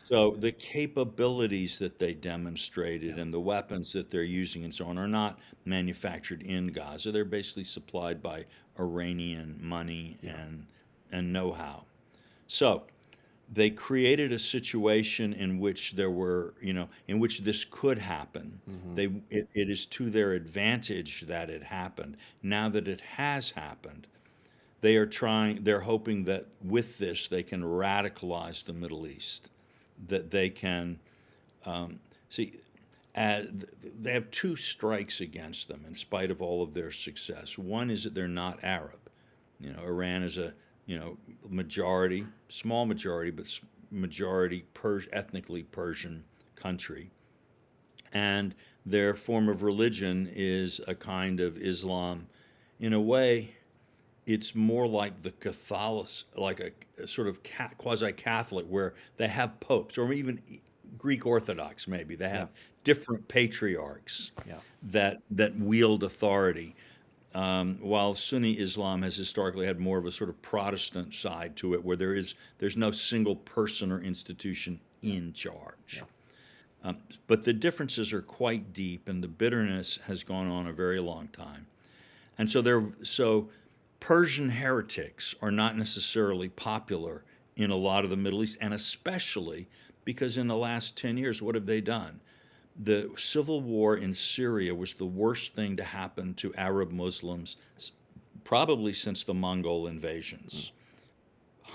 [SPEAKER 2] So the capabilities that they demonstrated and the weapons that they're using and so on are not manufactured in Gaza. They're basically supplied by Iranian money and know-how. So they created a situation in which in which this could happen. It is to their advantage that it happened. Now that it has happened, they're hoping that with this they can radicalize the Middle East, that they can they have two strikes against them in spite of all of their success. One is that they're not Arab. Iran is a majority, small majority, but majority ethnically Persian country, and their form of religion is a kind of Islam. In a way, it's more like the Catholic, like a sort of quasi-Catholic, where they have popes, or even Greek Orthodox. Maybe they have different patriarchs that wield authority. While Sunni Islam has historically had more of a sort of Protestant side to it, where there's no single person or institution in charge. But the differences are quite deep, and the bitterness has gone on a very long time. And so Persian heretics are not necessarily popular in a lot of the Middle East, and especially because in the last 10 years, what have they done? The civil war in Syria was the worst thing to happen to Arab Muslims probably since the Mongol invasions.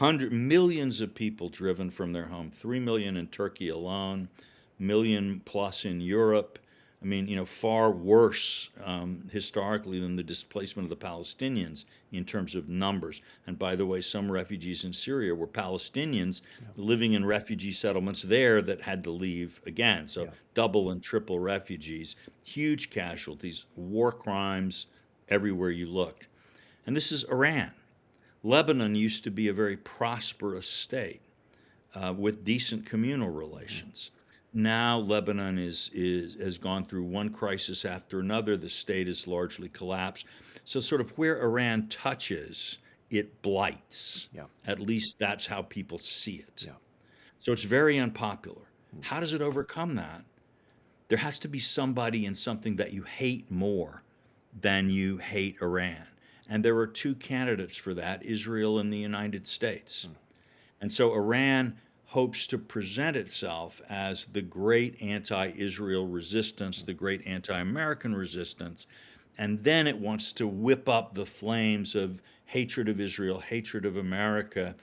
[SPEAKER 2] millions of people driven from their home, 3 million in Turkey alone, million plus in Europe. I mean, far worse historically than the displacement of the Palestinians in terms of numbers. And by the way, some refugees in Syria were Palestinians
[SPEAKER 1] Yeah.
[SPEAKER 2] living in refugee settlements there that had to leave again. So
[SPEAKER 1] Yeah.
[SPEAKER 2] double and triple refugees, huge casualties, war crimes everywhere you looked. And this is Iran. Lebanon used to be a very prosperous state with decent communal relations. Now Lebanon has gone through one crisis after another. The state is largely collapsed. So sort of where Iran touches, it blights.
[SPEAKER 1] Yeah.
[SPEAKER 2] At least that's how people see it.
[SPEAKER 1] Yeah.
[SPEAKER 2] So it's very unpopular.
[SPEAKER 1] Mm.
[SPEAKER 2] How does it overcome that? There has to be somebody and something that you hate more than you hate Iran. And there are two candidates for that, Israel and the United States.
[SPEAKER 1] Mm.
[SPEAKER 2] And so Iran hopes to present itself as the great anti-Israel resistance, the great anti-American resistance, and then it wants to whip up the flames of hatred of Israel, hatred of America,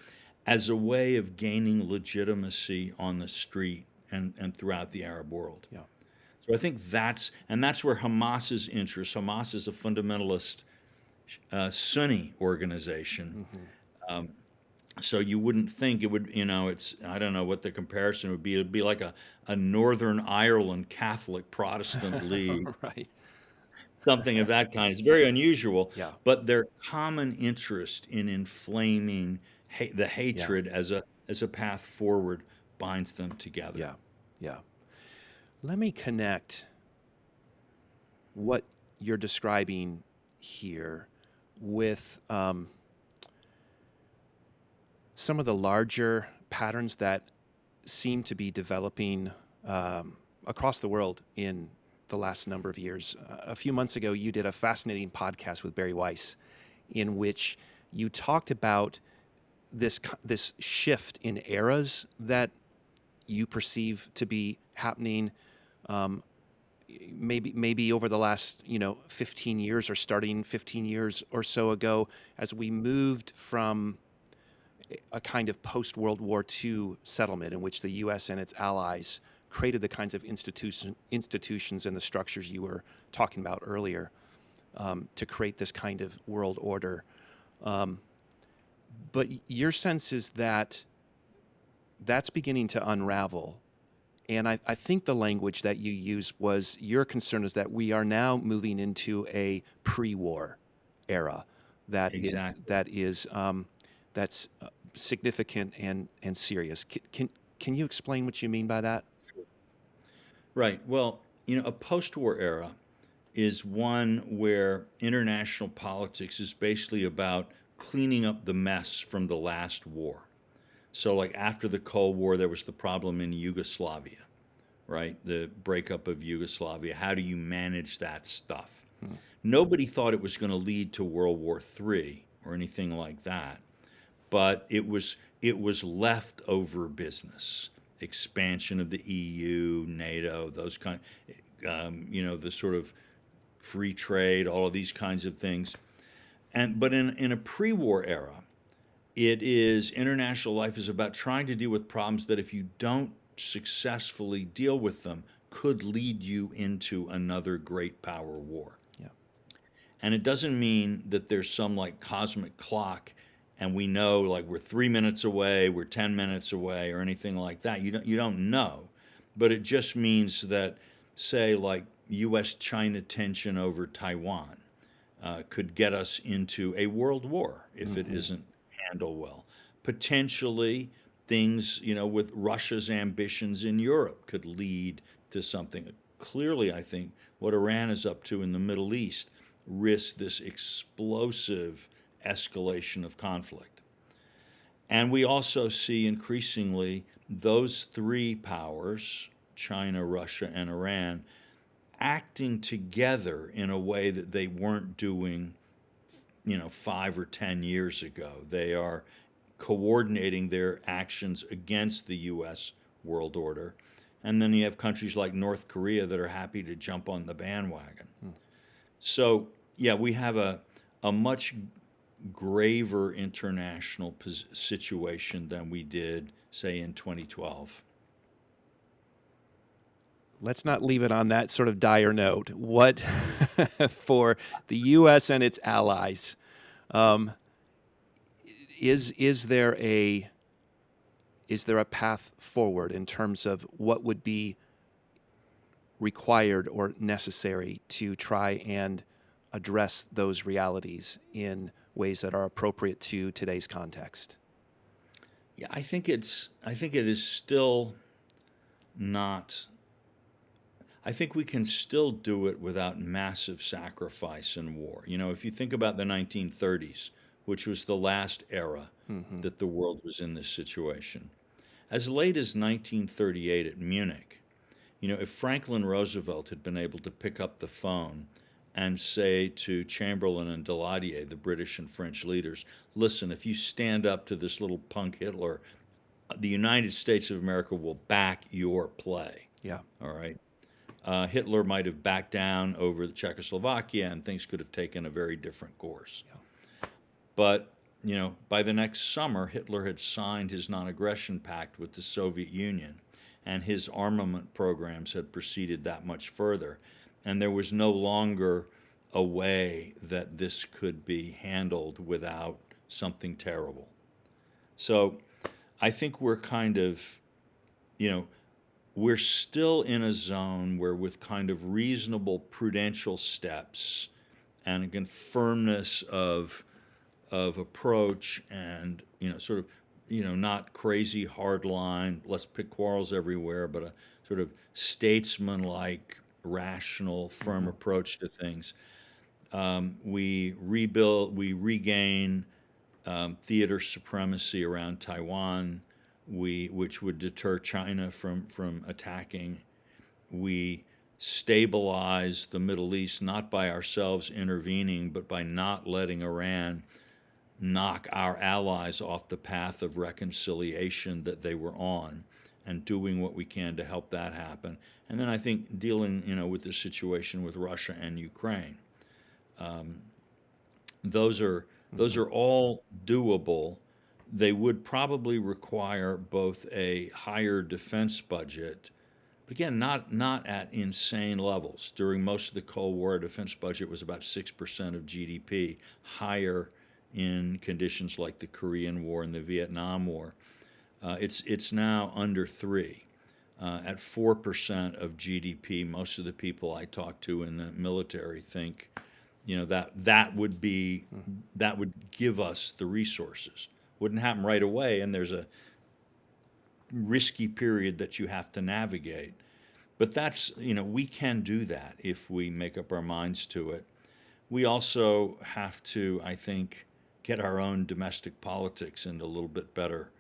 [SPEAKER 2] as a way of gaining legitimacy on the street and throughout the Arab world.
[SPEAKER 1] Yeah.
[SPEAKER 2] So I think that's where Hamas's interest. Hamas is a fundamentalist Sunni organization.
[SPEAKER 1] Mm-hmm.
[SPEAKER 2] So you wouldn't think it would, it's, I don't know what the comparison would be. It'd be like a Northern Ireland Catholic Protestant league,
[SPEAKER 1] Right.
[SPEAKER 2] something of that kind. It's very unusual,
[SPEAKER 1] Yeah.
[SPEAKER 2] but their common interest in inflaming the
[SPEAKER 1] Yeah.
[SPEAKER 2] hatred as a path forward binds them together.
[SPEAKER 1] Yeah. Yeah. Let me connect what you're describing here with some of the larger patterns that seem to be developing across the world in the last number of years. A few months ago, you did a fascinating podcast with Barry Weiss in which you talked about this shift in eras that you perceive to be happening maybe over the last 15 years, or starting 15 years or so ago, as we moved from a kind of post-World War II settlement in which the U.S. and its allies created the kinds of institutions and the structures you were talking about earlier to create this kind of world order. But your sense is that that's beginning to unravel. And I think the language that you used was, your concern is that we are now moving into a pre-war era
[SPEAKER 2] Exactly.
[SPEAKER 1] that's significant and serious. Can you explain what you mean by that?
[SPEAKER 2] Right. Well, a post-war era is one where international politics is basically about cleaning up the mess from the last war. So, like after the Cold War, there was the problem in Yugoslavia, right? The breakup of Yugoslavia. How do you manage that stuff?
[SPEAKER 1] Hmm.
[SPEAKER 2] Nobody thought it was going to lead to World War III or anything like that, but it was leftover business, expansion of the EU, NATO, those kind, the sort of free trade, all of these kinds of things. But in a pre-war era, it is international life is about trying to deal with problems that, if you don't successfully deal with them, could lead you into another great power war.
[SPEAKER 1] Yeah.
[SPEAKER 2] And it doesn't mean that there's some like cosmic clock and we know like we're 3 minutes away, we're 10 minutes away, or anything like that. You don't know. But it just means that, say, like US-China tension over Taiwan could get us into a world war if it isn't handled well. Potentially, things, with Russia's ambitions in Europe could lead to something. Clearly, I think what Iran is up to in the Middle East risks this explosive escalation of conflict. And we also see increasingly those three powers, China, Russia, and Iran, acting together in a way that they weren't doing, 5 or 10 years ago. They are coordinating their actions against the U.S. world order. And then you have countries like North Korea that are happy to jump on the bandwagon. So, yeah, we have a much graver international situation than we did, say, in 2012.
[SPEAKER 1] Let's not leave it on that sort of dire note. What for the U.S. and its allies? Um, is there a path forward in terms of what would be required or necessary to try and address those realities in ways that are appropriate to today's context?
[SPEAKER 2] Yeah, I think it is still not. I think we can still do it without massive sacrifice and war. You know, if you think about the 1930s, which was the last era
[SPEAKER 1] Mm-hmm.
[SPEAKER 2] that the world was in this situation, as late as 1938 at Munich, you know, if Franklin Roosevelt had been able to pick up the phone and say to Chamberlain and Daladier, the British and French leaders, listen, if you stand up to this little punk Hitler, the United States of America will back your play.
[SPEAKER 1] Yeah.
[SPEAKER 2] All right. Hitler might have backed down over the Czechoslovakia and things could have taken a very different course.
[SPEAKER 1] Yeah.
[SPEAKER 2] But, you know, by the next summer, Hitler had signed his non aggression pact with the Soviet Union, and his armament programs had proceeded that much further. And there was no longer a way that this could be handled without something terrible. So I think we're kind of, you know, we're still in a zone where, with kind of reasonable prudential steps and again firmness of approach and, you know, sort of, you know, not crazy hard line, let's pick quarrels everywhere, but a sort of statesman-like, rational, firm
[SPEAKER 1] Mm-hmm.
[SPEAKER 2] approach to things. We rebuild, we regain theater supremacy around Taiwan, which would deter China from attacking. We stabilize the Middle East not by ourselves intervening, but by not letting Iran knock our allies off the path of reconciliation that they were on, and doing what we can to help that happen. And then I think dealing, you know, with the situation with Russia and Ukraine. Um, those are
[SPEAKER 1] Mm-hmm.
[SPEAKER 2] all doable. They would probably require both a higher defense budget, but again, not at insane levels. During most of the Cold War, our defense budget was about 6% of GDP, higher in conditions like the Korean War and the Vietnam War. It's now under 3. At 4% of GDP, most of the people I talk to in the military think, you know, that would give us the resources. Wouldn't happen right away, and there's a risky period that you have to navigate. But that's, you know, we can do that if we make up our minds to it. We also have to, I think, get our own domestic politics into a little bit better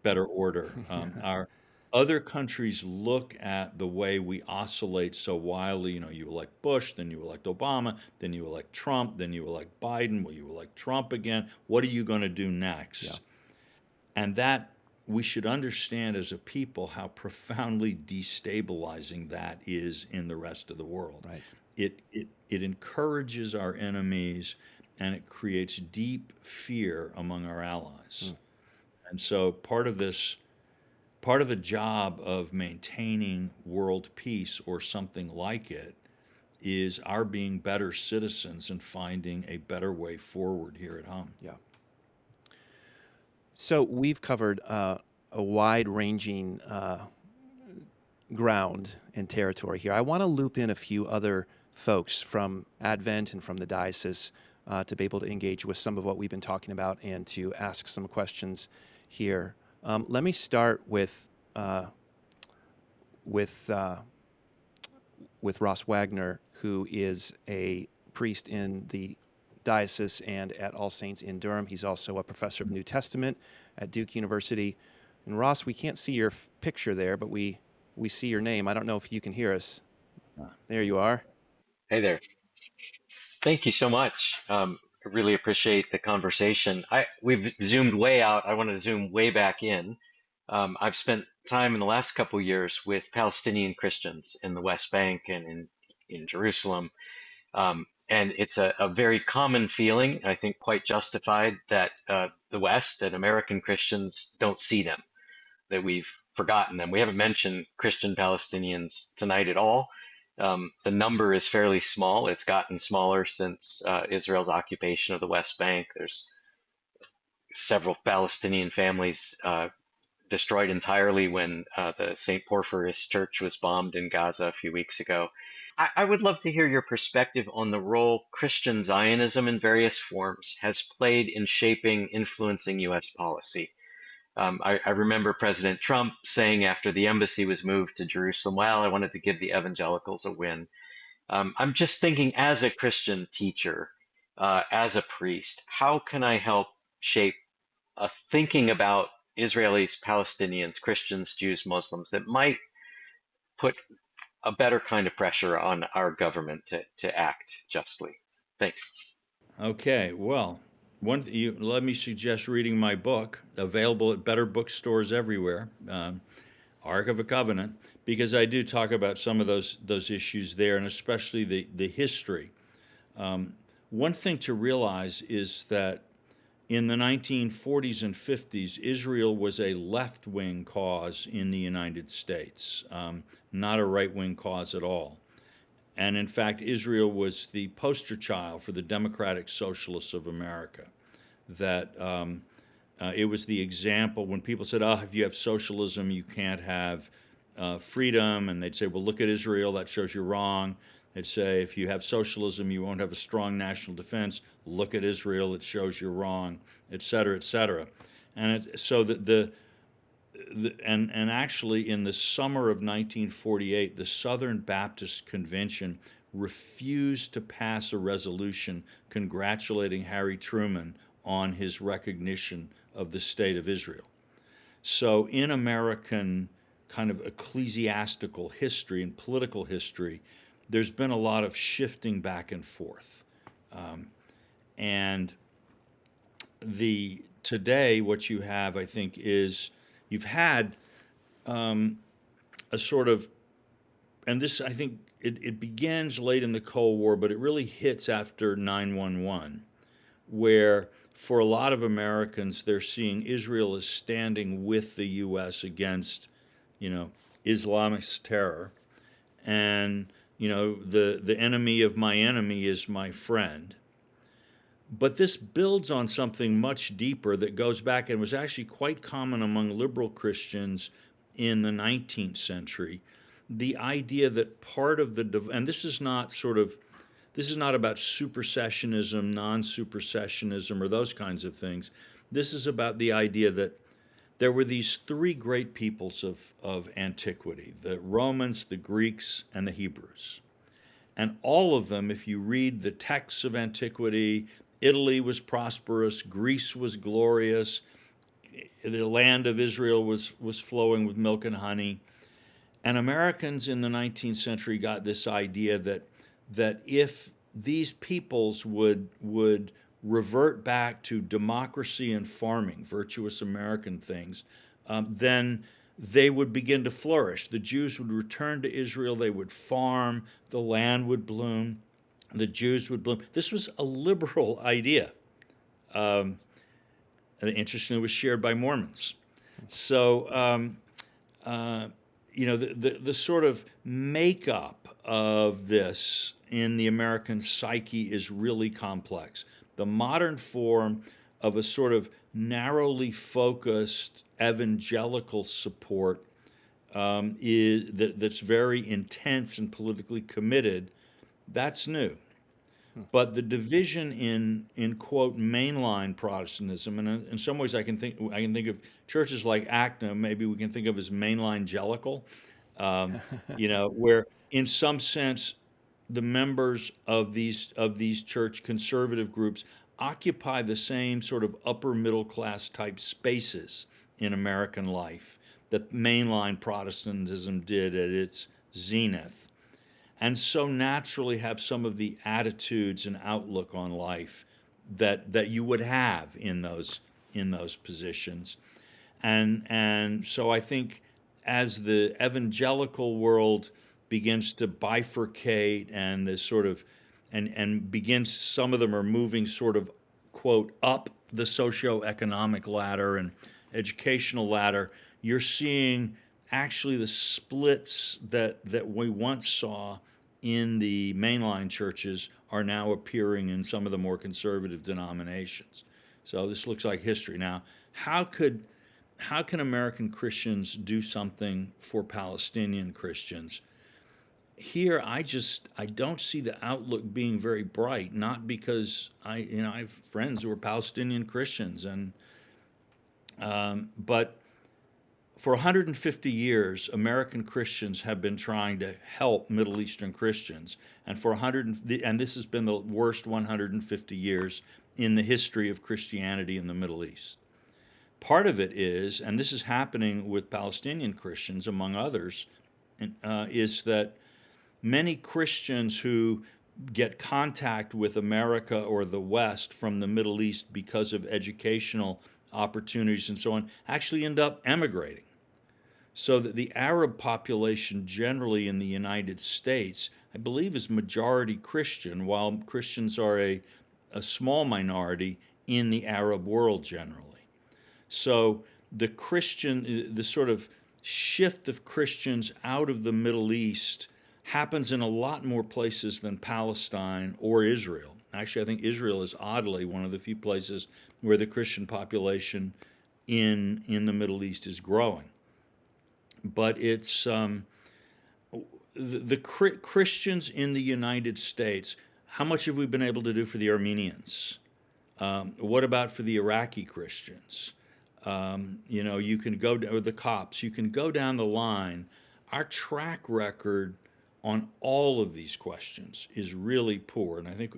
[SPEAKER 2] order.
[SPEAKER 1] Mm-hmm.
[SPEAKER 2] Our other countries look at the way we oscillate so wildly. You know, you elect Bush, then you elect Obama, then you elect Trump, then you elect Biden. Well, you elect Trump again. What are you going to do
[SPEAKER 1] Yeah.
[SPEAKER 2] next? And that we should understand as a people how profoundly destabilizing that is in the rest of the world.
[SPEAKER 1] Right.
[SPEAKER 2] It encourages our enemies and it creates deep fear among our allies.
[SPEAKER 1] Mm.
[SPEAKER 2] And so part of the job of maintaining world peace or something like it is our being better citizens and finding a better way forward here at home.
[SPEAKER 1] Yeah. So we've covered a wide-ranging ground and territory here. I want to loop in a few other folks from Advent and from the diocese to be able to engage with some of what we've been talking about and to ask some questions here. Let me start with with uh, with Ross Wagner, who is a priest in the diocese and at All Saints in Durham. He's also a professor of New Testament at Duke University. And Ross, we can't see your picture there, but we see your name. I don't know if you can hear us. There you are.
[SPEAKER 3] Hey there. Thank you so much. I really appreciate the conversation. We've zoomed way out. I want to zoom way back in. I've spent time in the last couple years with Palestinian Christians in the West Bank and in Jerusalem. And it's a very common feeling, I think quite justified, that the West and American Christians don't see them, that we've forgotten them. We haven't mentioned Christian Palestinians tonight at all. The number is fairly small. It's gotten smaller since Israel's occupation of the West Bank. There's several Palestinian families destroyed entirely when the St. Porphyrius Church was bombed in Gaza a few weeks ago. I would love to hear your perspective on the role Christian Zionism in various forms has played in shaping, influencing U.S. policy. I remember President Trump saying after the embassy was moved to Jerusalem, well, I wanted to give the evangelicals a win. I'm just thinking, as a Christian teacher, as a priest, how can I help shape thinking about Israelis, Palestinians, Christians, Jews, Muslims that might put a better kind of pressure on our government to act justly? Thanks.
[SPEAKER 2] Okay, well, let me suggest reading my book, available at better bookstores everywhere, Ark of a Covenant, because I do talk about some of those issues there, and especially the history. One thing to realize is that in the 1940s and 50s, Israel was a left-wing cause in the United States, not a right-wing cause at all. And in fact, Israel was the poster child for the Democratic Socialists of America. That it was the example when people said, oh, if you have socialism, you can't have freedom. And they'd say, well, look at Israel, that shows you're wrong. They'd say, if you have socialism, you won't have a strong national defense. Look at Israel, it shows you're wrong, et cetera, et cetera. And so and actually in the summer of 1948, the Southern Baptist Convention refused to pass a resolution congratulating Harry Truman on his recognition of the state of Israel. So in American kind of ecclesiastical history and political history, there's been a lot of shifting back and forth. And today what you have, I think, is you've had a sort of, and this, I think, it begins late in the Cold War, but it really hits after 9/11, where for a lot of Americans, they're seeing Israel as standing with the U.S. against, Islamist terror. And, the enemy of my enemy is my friend. But this builds on something much deeper that goes back and was actually quite common among liberal Christians in the 19th century. The idea that part of and this is not about supersessionism, non-supersessionism, or those kinds of things. This is about the idea that there were these three great peoples of antiquity: the Romans, the Greeks, and the Hebrews. And all of them, if you read the texts of antiquity, Italy was prosperous, Greece was glorious, the land of Israel was flowing with milk and honey. And Americans in the 19th century got this idea that if these peoples would revert back to democracy and farming, virtuous American things, then they would begin to flourish. The Jews would return to Israel, they would farm, the land would bloom, the Jews would bloom. This was a liberal idea. And interestingly, it was shared by Mormons. So, the sort of makeup of this in the American psyche is really complex. The modern form of a sort of narrowly focused evangelical support that's very intense and politically committed. That's new. But the division in quote mainline Protestantism, and in some ways I can think of churches like ACNA, maybe we can think of as mainline Jellicle, where in some sense the members of these church conservative groups occupy the same sort of upper middle class type spaces in American life that mainline Protestantism did at its zenith, and so naturally have some of the attitudes and outlook on life that you would have in those positions. And so I think as the evangelical world begins to bifurcate and this sort of and begins, some of them are moving sort of, quote, up the socioeconomic ladder and educational ladder, you're seeing actually the splits that we once saw in the mainline churches are now appearing in some of the more conservative denominations. So this looks like history. Now, how can American Christians do something for Palestinian Christians? Here, I don't see the outlook being very bright. Not because I have friends who are Palestinian Christians, and but for 150 years, American Christians have been trying to help Middle Eastern Christians, and and this has been the worst 150 years in the history of Christianity in the Middle East. Part of it is, and this is happening with Palestinian Christians among others, is that many Christians who get contact with America or the West from the Middle East because of educational opportunities and so on actually end up emigrating. So that the Arab population generally in the United States, I believe, is majority Christian, while Christians are a small minority in the Arab world generally. So the sort of shift of Christians out of the Middle East happens in a lot more places than Palestine or Israel. Actually, I think Israel is oddly one of the few places where the Christian population in the Middle East is growing. But it's the Christians in the United States. How much have we been able to do for the Armenians? What about for the Iraqi Christians? You can go, or the Copts, you can go down the line. Our track record on all of these questions is really poor. And I think,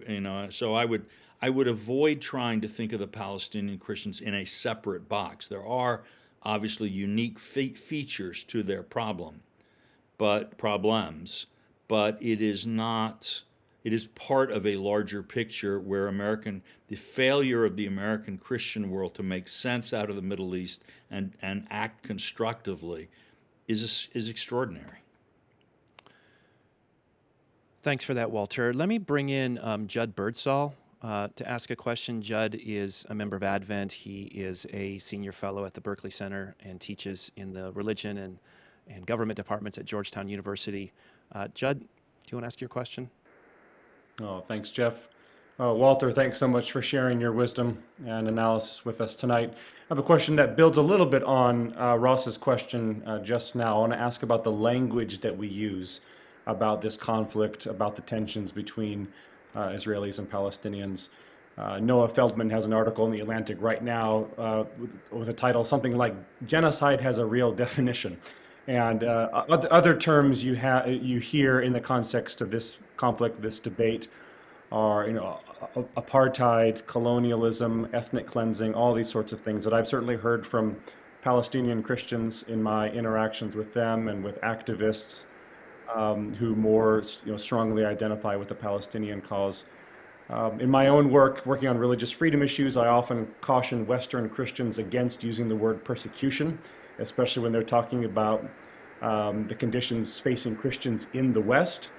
[SPEAKER 2] so I would avoid trying to think of the Palestinian Christians in a separate box. There are obviously unique features to their problems, but it is not, it is part of a larger picture where the failure of the American Christian world to make sense out of the Middle East and act constructively is extraordinary.
[SPEAKER 1] Thanks for that, Walter. Let me bring in Judd Birdsall to ask a question. Judd is a member of Advent. He is a senior fellow at the Berkeley Center and teaches in the religion and government departments at Georgetown University. Judd, do you want to ask your question?
[SPEAKER 4] Oh, thanks, Jeff. Walter, thanks so much for sharing your wisdom and analysis with us tonight. I have a question that builds a little bit on Ross's question just now. I want to ask about the language that we use about this conflict, about the tensions between Israelis and Palestinians. Noah Feldman has an article in The Atlantic right now with a title something like "Genocide Has a Real Definition." And other terms you hear in the context of this conflict, this debate, are apartheid, colonialism, ethnic cleansing, all these sorts of things that I've certainly heard from Palestinian Christians in my interactions with them and with activists who more strongly identify with the Palestinian cause. In my own work, working on religious freedom issues, I often caution Western Christians against using the word persecution, especially when they're talking about the conditions facing Christians in the West.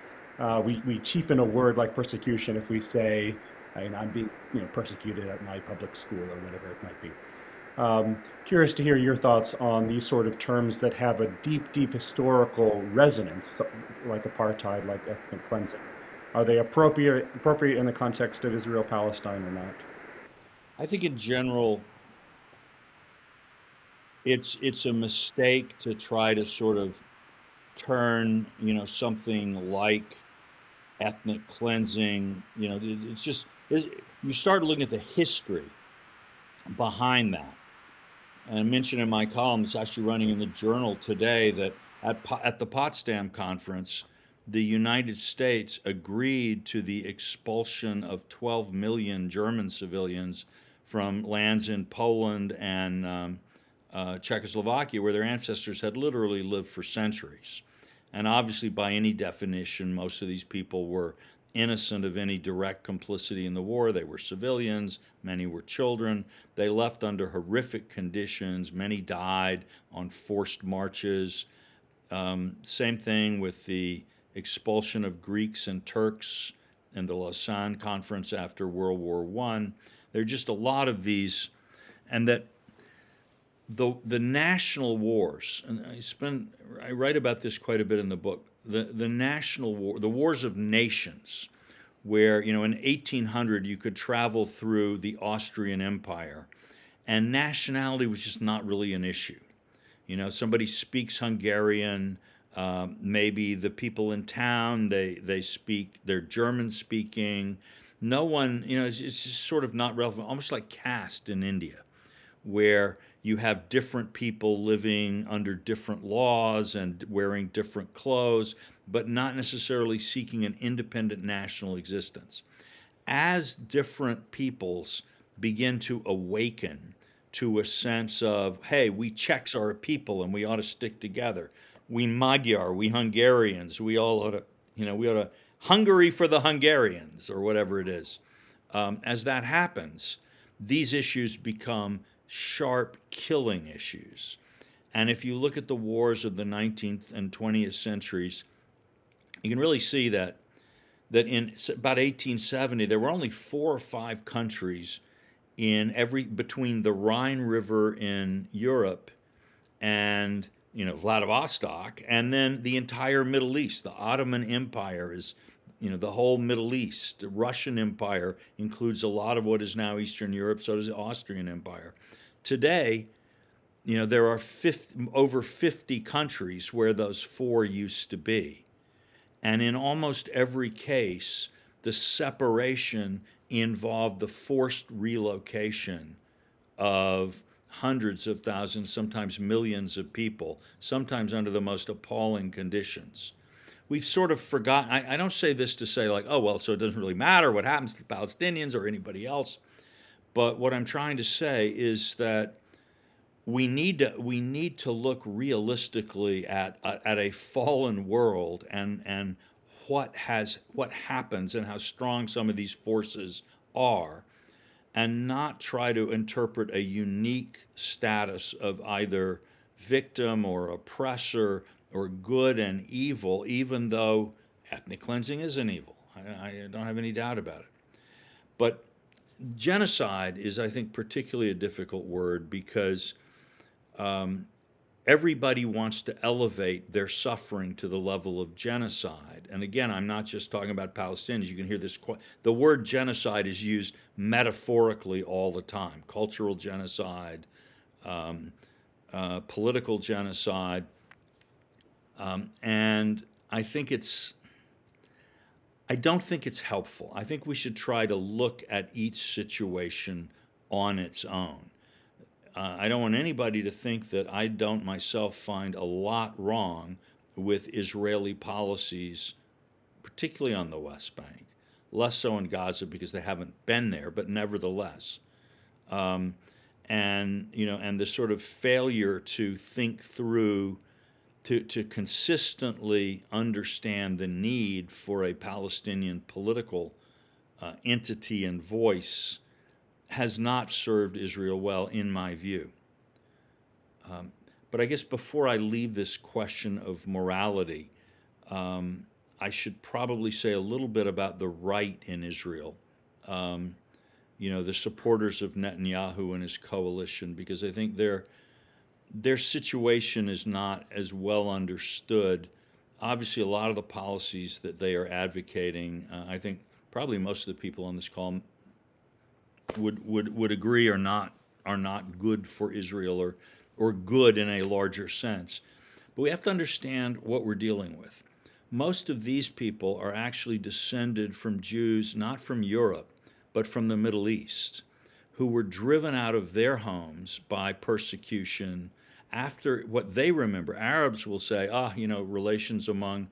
[SPEAKER 4] We cheapen a word like persecution if we say, I'm being persecuted at my public school or whatever it might be. Curious to hear your thoughts on these sort of terms that have a deep, deep historical resonance, like apartheid, like ethnic cleansing. Are they appropriate in the context of Israel-Palestine or not?
[SPEAKER 2] I think in general, it's a mistake to try to sort of turn something like ethnic cleansing. You start looking at the history behind that. And I mentioned in my column, it's actually running in the Journal today, that at the Potsdam Conference, the United States agreed to the expulsion of 12 million German civilians from lands in Poland and Czechoslovakia, where their ancestors had literally lived for centuries. And obviously, by any definition, most of these people were innocent of any direct complicity in the war. They were civilians, many were children. They left under horrific conditions. Many died on forced marches. Same thing with the expulsion of Greeks and Turks and the Lausanne Conference after World War I. There are just a lot of these, and that the national wars, and I write about this quite a bit in the book, the national war, the wars of nations, where, in 1800 you could travel through the Austrian Empire, and nationality was just not really an issue. Somebody speaks Hungarian, maybe the people in town, they're German speaking. No one, it's just sort of not relevant, almost like caste in India, where you have different people living under different laws and wearing different clothes, but not necessarily seeking an independent national existence. As different peoples begin to awaken to a sense of, hey, we Czechs are a people and we ought to stick together. We Magyar, we Hungarians, we all ought to, we ought to Hungary for the Hungarians, or whatever it is. As that happens, these issues become sharp killing issues. And if you look at the wars of the 19th and 20th centuries, you can really see that in about 1870, there were only 4 or 5 countries between the Rhine River in Europe and Vladivostok, and then the entire Middle East. The Ottoman Empire is, the whole Middle East. The Russian Empire includes a lot of what is now Eastern Europe, so does the Austrian Empire. Today, there are over 50 countries where those 4 used to be. And in almost every case, the separation involved the forced relocation of hundreds of thousands, sometimes millions of people, sometimes under the most appalling conditions. We've sort of forgotten. I don't say this to say like, oh, well, so it doesn't really matter what happens to the Palestinians or anybody else. But what I'm trying to say is that we need to look realistically at a fallen world and what happens and how strong some of these forces are, and not try to interpret a unique status of either victim or oppressor or good and evil, even though ethnic cleansing is an evil. I don't have any doubt about it. But genocide is, I think, particularly a difficult word because everybody wants to elevate their suffering to the level of genocide. And again, I'm not just talking about Palestinians. You can hear this. The word genocide is used metaphorically all the time. Cultural genocide, political genocide. And I don't think it's helpful. I think we should try to look at each situation on its own. I don't want anybody to think that I don't myself find a lot wrong with Israeli policies, particularly on the West Bank. Less so in Gaza because they haven't been there, but nevertheless. And the sort of failure to think through, to consistently understand the need for a Palestinian political entity and voice has not served Israel well, in my view. But I guess before I leave this question of morality, I should probably say a little bit about the right in Israel. The supporters of Netanyahu and his coalition, because I think their situation is not as well understood. Obviously, a lot of the policies that they are advocating, I think probably most of the people on this call would agree are not good for Israel or good in a larger sense. But we have to understand what we're dealing with. Most of these people are actually descended from Jews, not from Europe, but from the Middle East, who were driven out of their homes by persecution after what they remember. Arabs will say, relations among,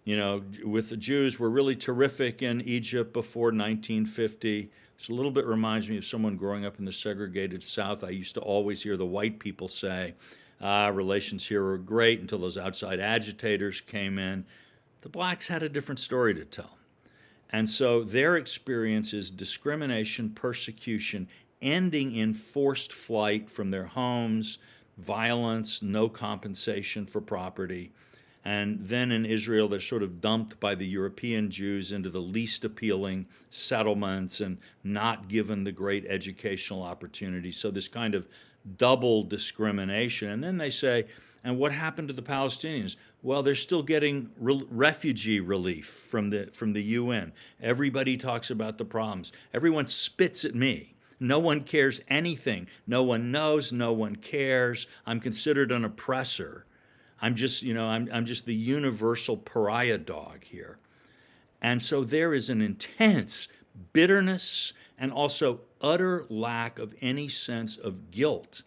[SPEAKER 2] with the Jews were really terrific in Egypt before 1950. It a little bit reminds me of someone growing up in the segregated South. I used to always hear the white people say, relations here were great until those outside agitators came in. The blacks had a different story to tell. And so their experience is discrimination, persecution, ending in forced flight from their homes, violence, no compensation for property. And then in Israel, they're sort of dumped by the European Jews into the least appealing settlements and not given the great educational opportunities. So this kind of double discrimination. And then they say, and what happened to the Palestinians? Well, they're still getting refugee relief from the UN. Everybody talks about the problems. Everyone spits at me. No one cares anything. No one knows. No one cares. I'm considered an oppressor. I'm just, I'm just the universal pariah dog here. And so there is an intense bitterness and also utter lack of any sense of guilt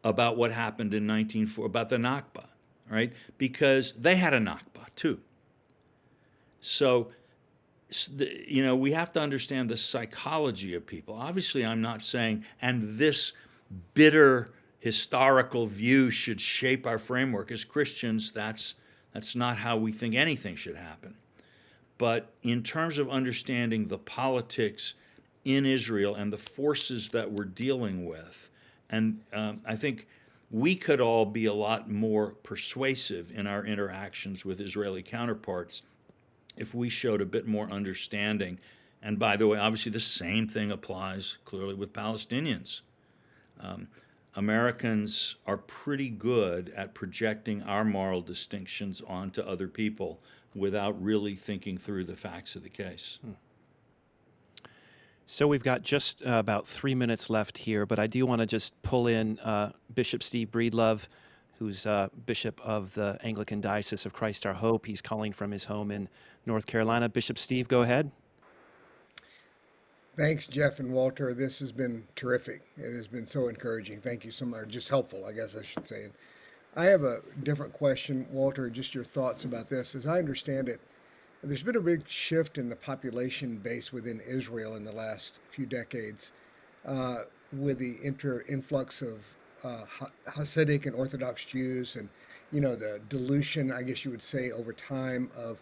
[SPEAKER 2] about what happened in 1940, about the Nakba, right? Because they had a Nakba too. So, we have to understand the psychology of people. Obviously, I'm not saying, and this bitter historical view should shape our framework. As Christians, that's not how we think anything should happen. But in terms of understanding the politics in Israel and the forces that we're dealing with, and I think we could all be a lot more persuasive in our interactions with Israeli counterparts if we showed a bit more understanding. And by the way, obviously the same thing applies clearly with Palestinians. Americans are pretty good at projecting our moral distinctions onto other people without really thinking through the facts of the case.
[SPEAKER 1] So we've got just about 3 minutes left here, but I do want to just pull in Bishop Steve Breedlove, who's Bishop of the Anglican Diocese of Christ Our Hope. He's calling from his home in North Carolina. Bishop Steve, go ahead.
[SPEAKER 5] Thanks, Jeff and Walter. This has been terrific. It has been so encouraging. Thank you so much. Just helpful, I guess I should say. I have a different question, Walter, just your thoughts about this. As I understand it, there's been a big shift in the population base within Israel in the last few decades with the influx of Hasidic and Orthodox Jews and, the dilution, I guess you would say, over time of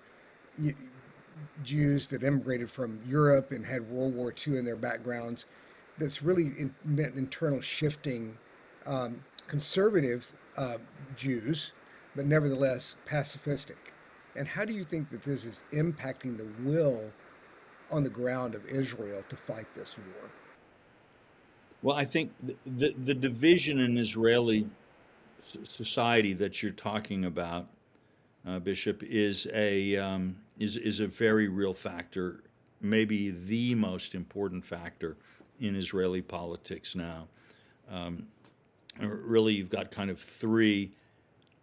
[SPEAKER 5] Jews that immigrated from Europe and had World War II in their backgrounds. That's really meant internal shifting, conservative Jews, but nevertheless pacifistic. And how do you think that this is impacting the will on the ground of Israel to fight this war?
[SPEAKER 2] Well, I think the division in Israeli society that you're talking about, Bishop, is a very real factor, maybe the most important factor in Israeli politics now. Really, you've got kind of three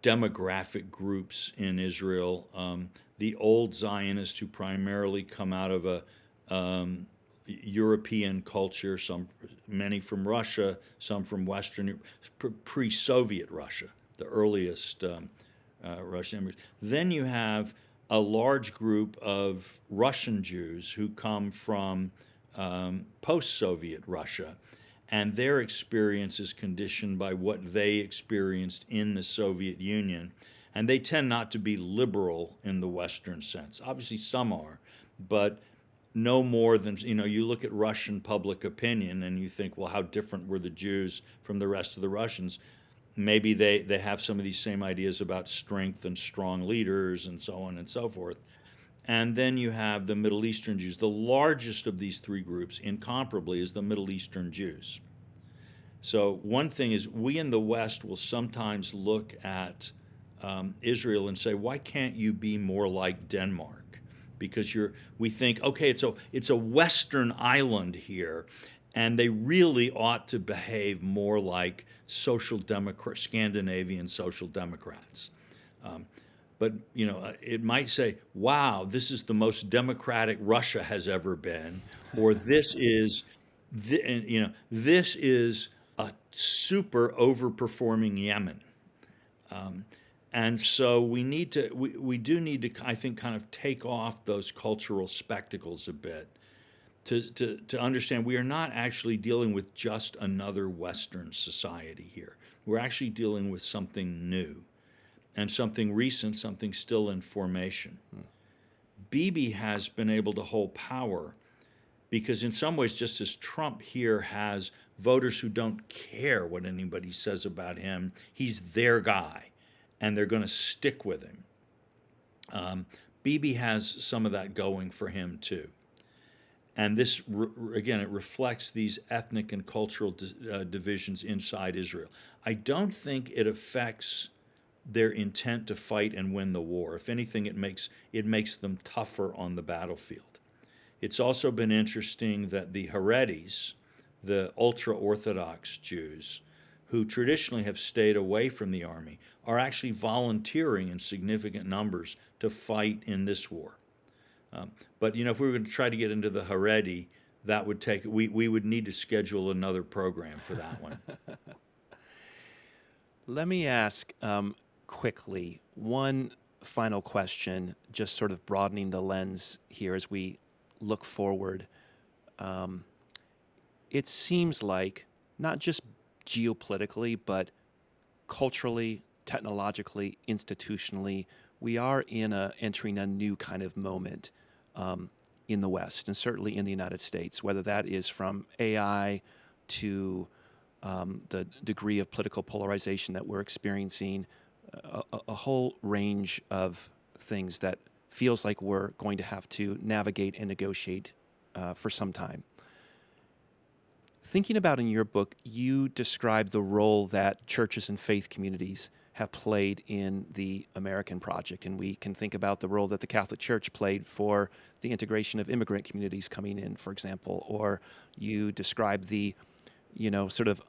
[SPEAKER 2] demographic groups in Israel. The old Zionists, who primarily come out of a European culture, many from Russia, some from Western, pre-Soviet Russia, the earliest Russian immigrants. Then you have a large group of Russian Jews who come from post-Soviet Russia, and their experience is conditioned by what they experienced in the Soviet Union. And they tend not to be liberal in the Western sense. Obviously, some are, but no more than, you look at Russian public opinion and you think, well, how different were the Jews from the rest of the Russians? Maybe they have some of these same ideas about strength and strong leaders and so on and so forth. And then you have the Middle Eastern Jews. The largest of these three groups, incomparably, is the Middle Eastern Jews. So one thing is, we in the West will sometimes look at Israel and say, why can't you be more like Denmark? Because we think, okay, it's a Western island here, and they really ought to behave more like Scandinavian social democrats. But it might say, wow, this is the most democratic Russia has ever been, or this is a super overperforming Yemen. And so we do need to, I think, kind of take off those cultural spectacles a bit to understand we are not actually dealing with just another Western society here. We're actually dealing with something new and something recent, something still in formation. Bibi has been able to hold power because in some ways, just as Trump here has voters who don't care what anybody says about him, he's their guy, and they're going to stick with him. Bibi has some of that going for him too. And this, again, it reflects these ethnic and cultural divisions inside Israel. I don't think it affects their intent to fight and win the war. If anything, it makes them tougher on the battlefield. It's also been interesting that the Haredis, the ultra-Orthodox Jews, who traditionally have stayed away from the army, are actually volunteering in significant numbers to fight in this war. But if we were going to try to get into the Haredi, that would take we would need to schedule another program for that one.
[SPEAKER 1] Let me ask quickly one final question, just sort of broadening the lens here as we look forward. It seems like not just geopolitically, but culturally, technologically, institutionally, we are entering a new kind of moment in the West, and certainly in the United States, whether that is from AI to the degree of political polarization that we're experiencing, a whole range of things that feels like we're going to have to navigate and negotiate for some time. Thinking about in your book, you describe the role that churches and faith communities have played in the American project. And we can think about the role that the Catholic Church played for the integration of immigrant communities coming in, for example, or you describe the, sort of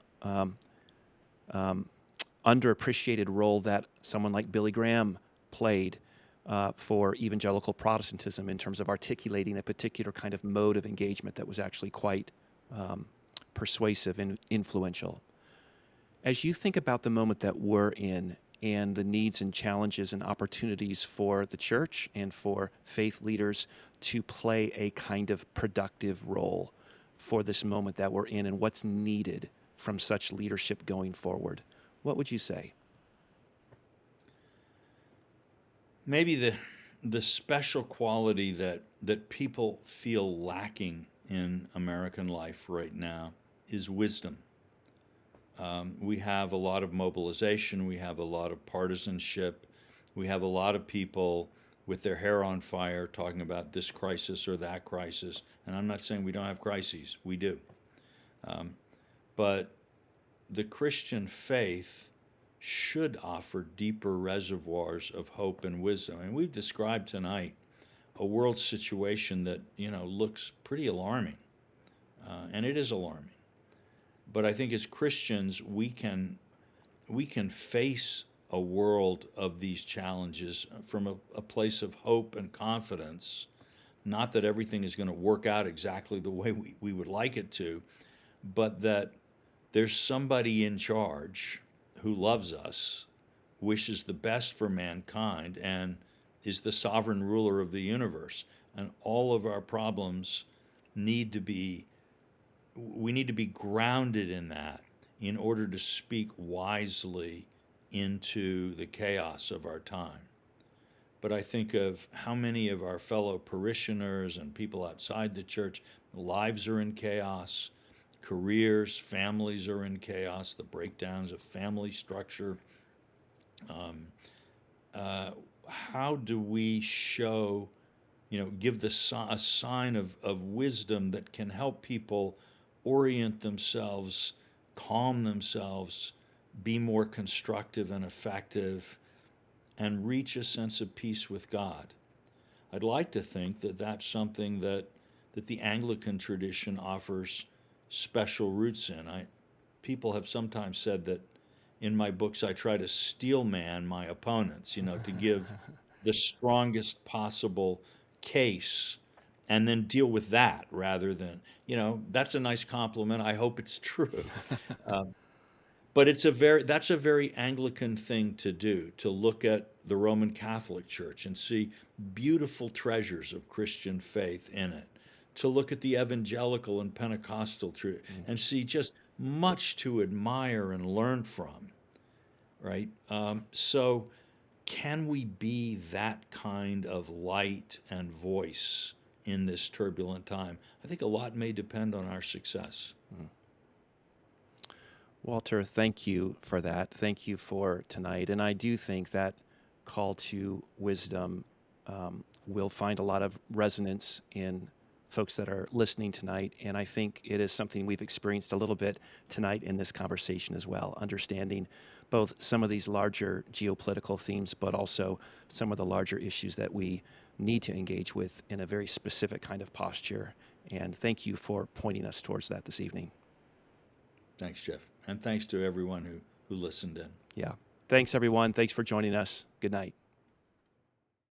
[SPEAKER 1] underappreciated role that someone like Billy Graham played for evangelical Protestantism in terms of articulating a particular kind of mode of engagement that was actually quite persuasive and influential. As you think about the moment that we're in and the needs and challenges and opportunities for the church and for faith leaders to play a kind of productive role for this moment that we're in and what's needed from such leadership going forward, what would you say?
[SPEAKER 2] Maybe the special quality that people feel lacking in American life right now is wisdom. We have a lot of mobilization, we have a lot of partisanship, we have a lot of people with their hair on fire talking about this crisis or that crisis. And I'm not saying we don't have crises, we do. But the Christian faith should offer deeper reservoirs of hope and wisdom. And we've described tonight a world situation that looks pretty alarming, and it is alarming. But I think as Christians, we can face a world of these challenges from a place of hope and confidence. Not that everything is going to work out exactly the way we would like it to, but that there's somebody in charge who loves us, wishes the best for mankind, and is the sovereign ruler of the universe. And all of our problems need to be grounded in that in order to speak wisely into the chaos of our time. But I think of how many of our fellow parishioners and people outside the church, lives are in chaos, careers, families are in chaos, the breakdowns of family structure. How do we show, give a sign of wisdom that can help people orient themselves, calm themselves, be more constructive and effective, and reach a sense of peace with God? I'd like to think that that's something that the Anglican tradition offers special roots in. People have sometimes said that in my books I try to steel man my opponents, to give the strongest possible case and then deal with that rather than, that's a nice compliment. I hope it's true. But that's a very Anglican thing to do, to look at the Roman Catholic Church and see beautiful treasures of Christian faith in it, to look at the evangelical and Pentecostal church and see just much to admire and learn from, right? So can we be that kind of light and voice in this turbulent time? I think a lot may depend on our success.
[SPEAKER 1] Walter, thank you for that. Thank you for tonight. And I do think that call to wisdom will find a lot of resonance in folks that are listening tonight. And I think it is something we've experienced a little bit tonight in this conversation as well, understanding both some of these larger geopolitical themes, but also some of the larger issues that we need to engage with in a very specific kind of posture. And thank you for pointing us towards that this evening.
[SPEAKER 2] Thanks, Jeff. And thanks to everyone who listened in.
[SPEAKER 1] Yeah. Thanks, everyone. Thanks for joining us. Good night.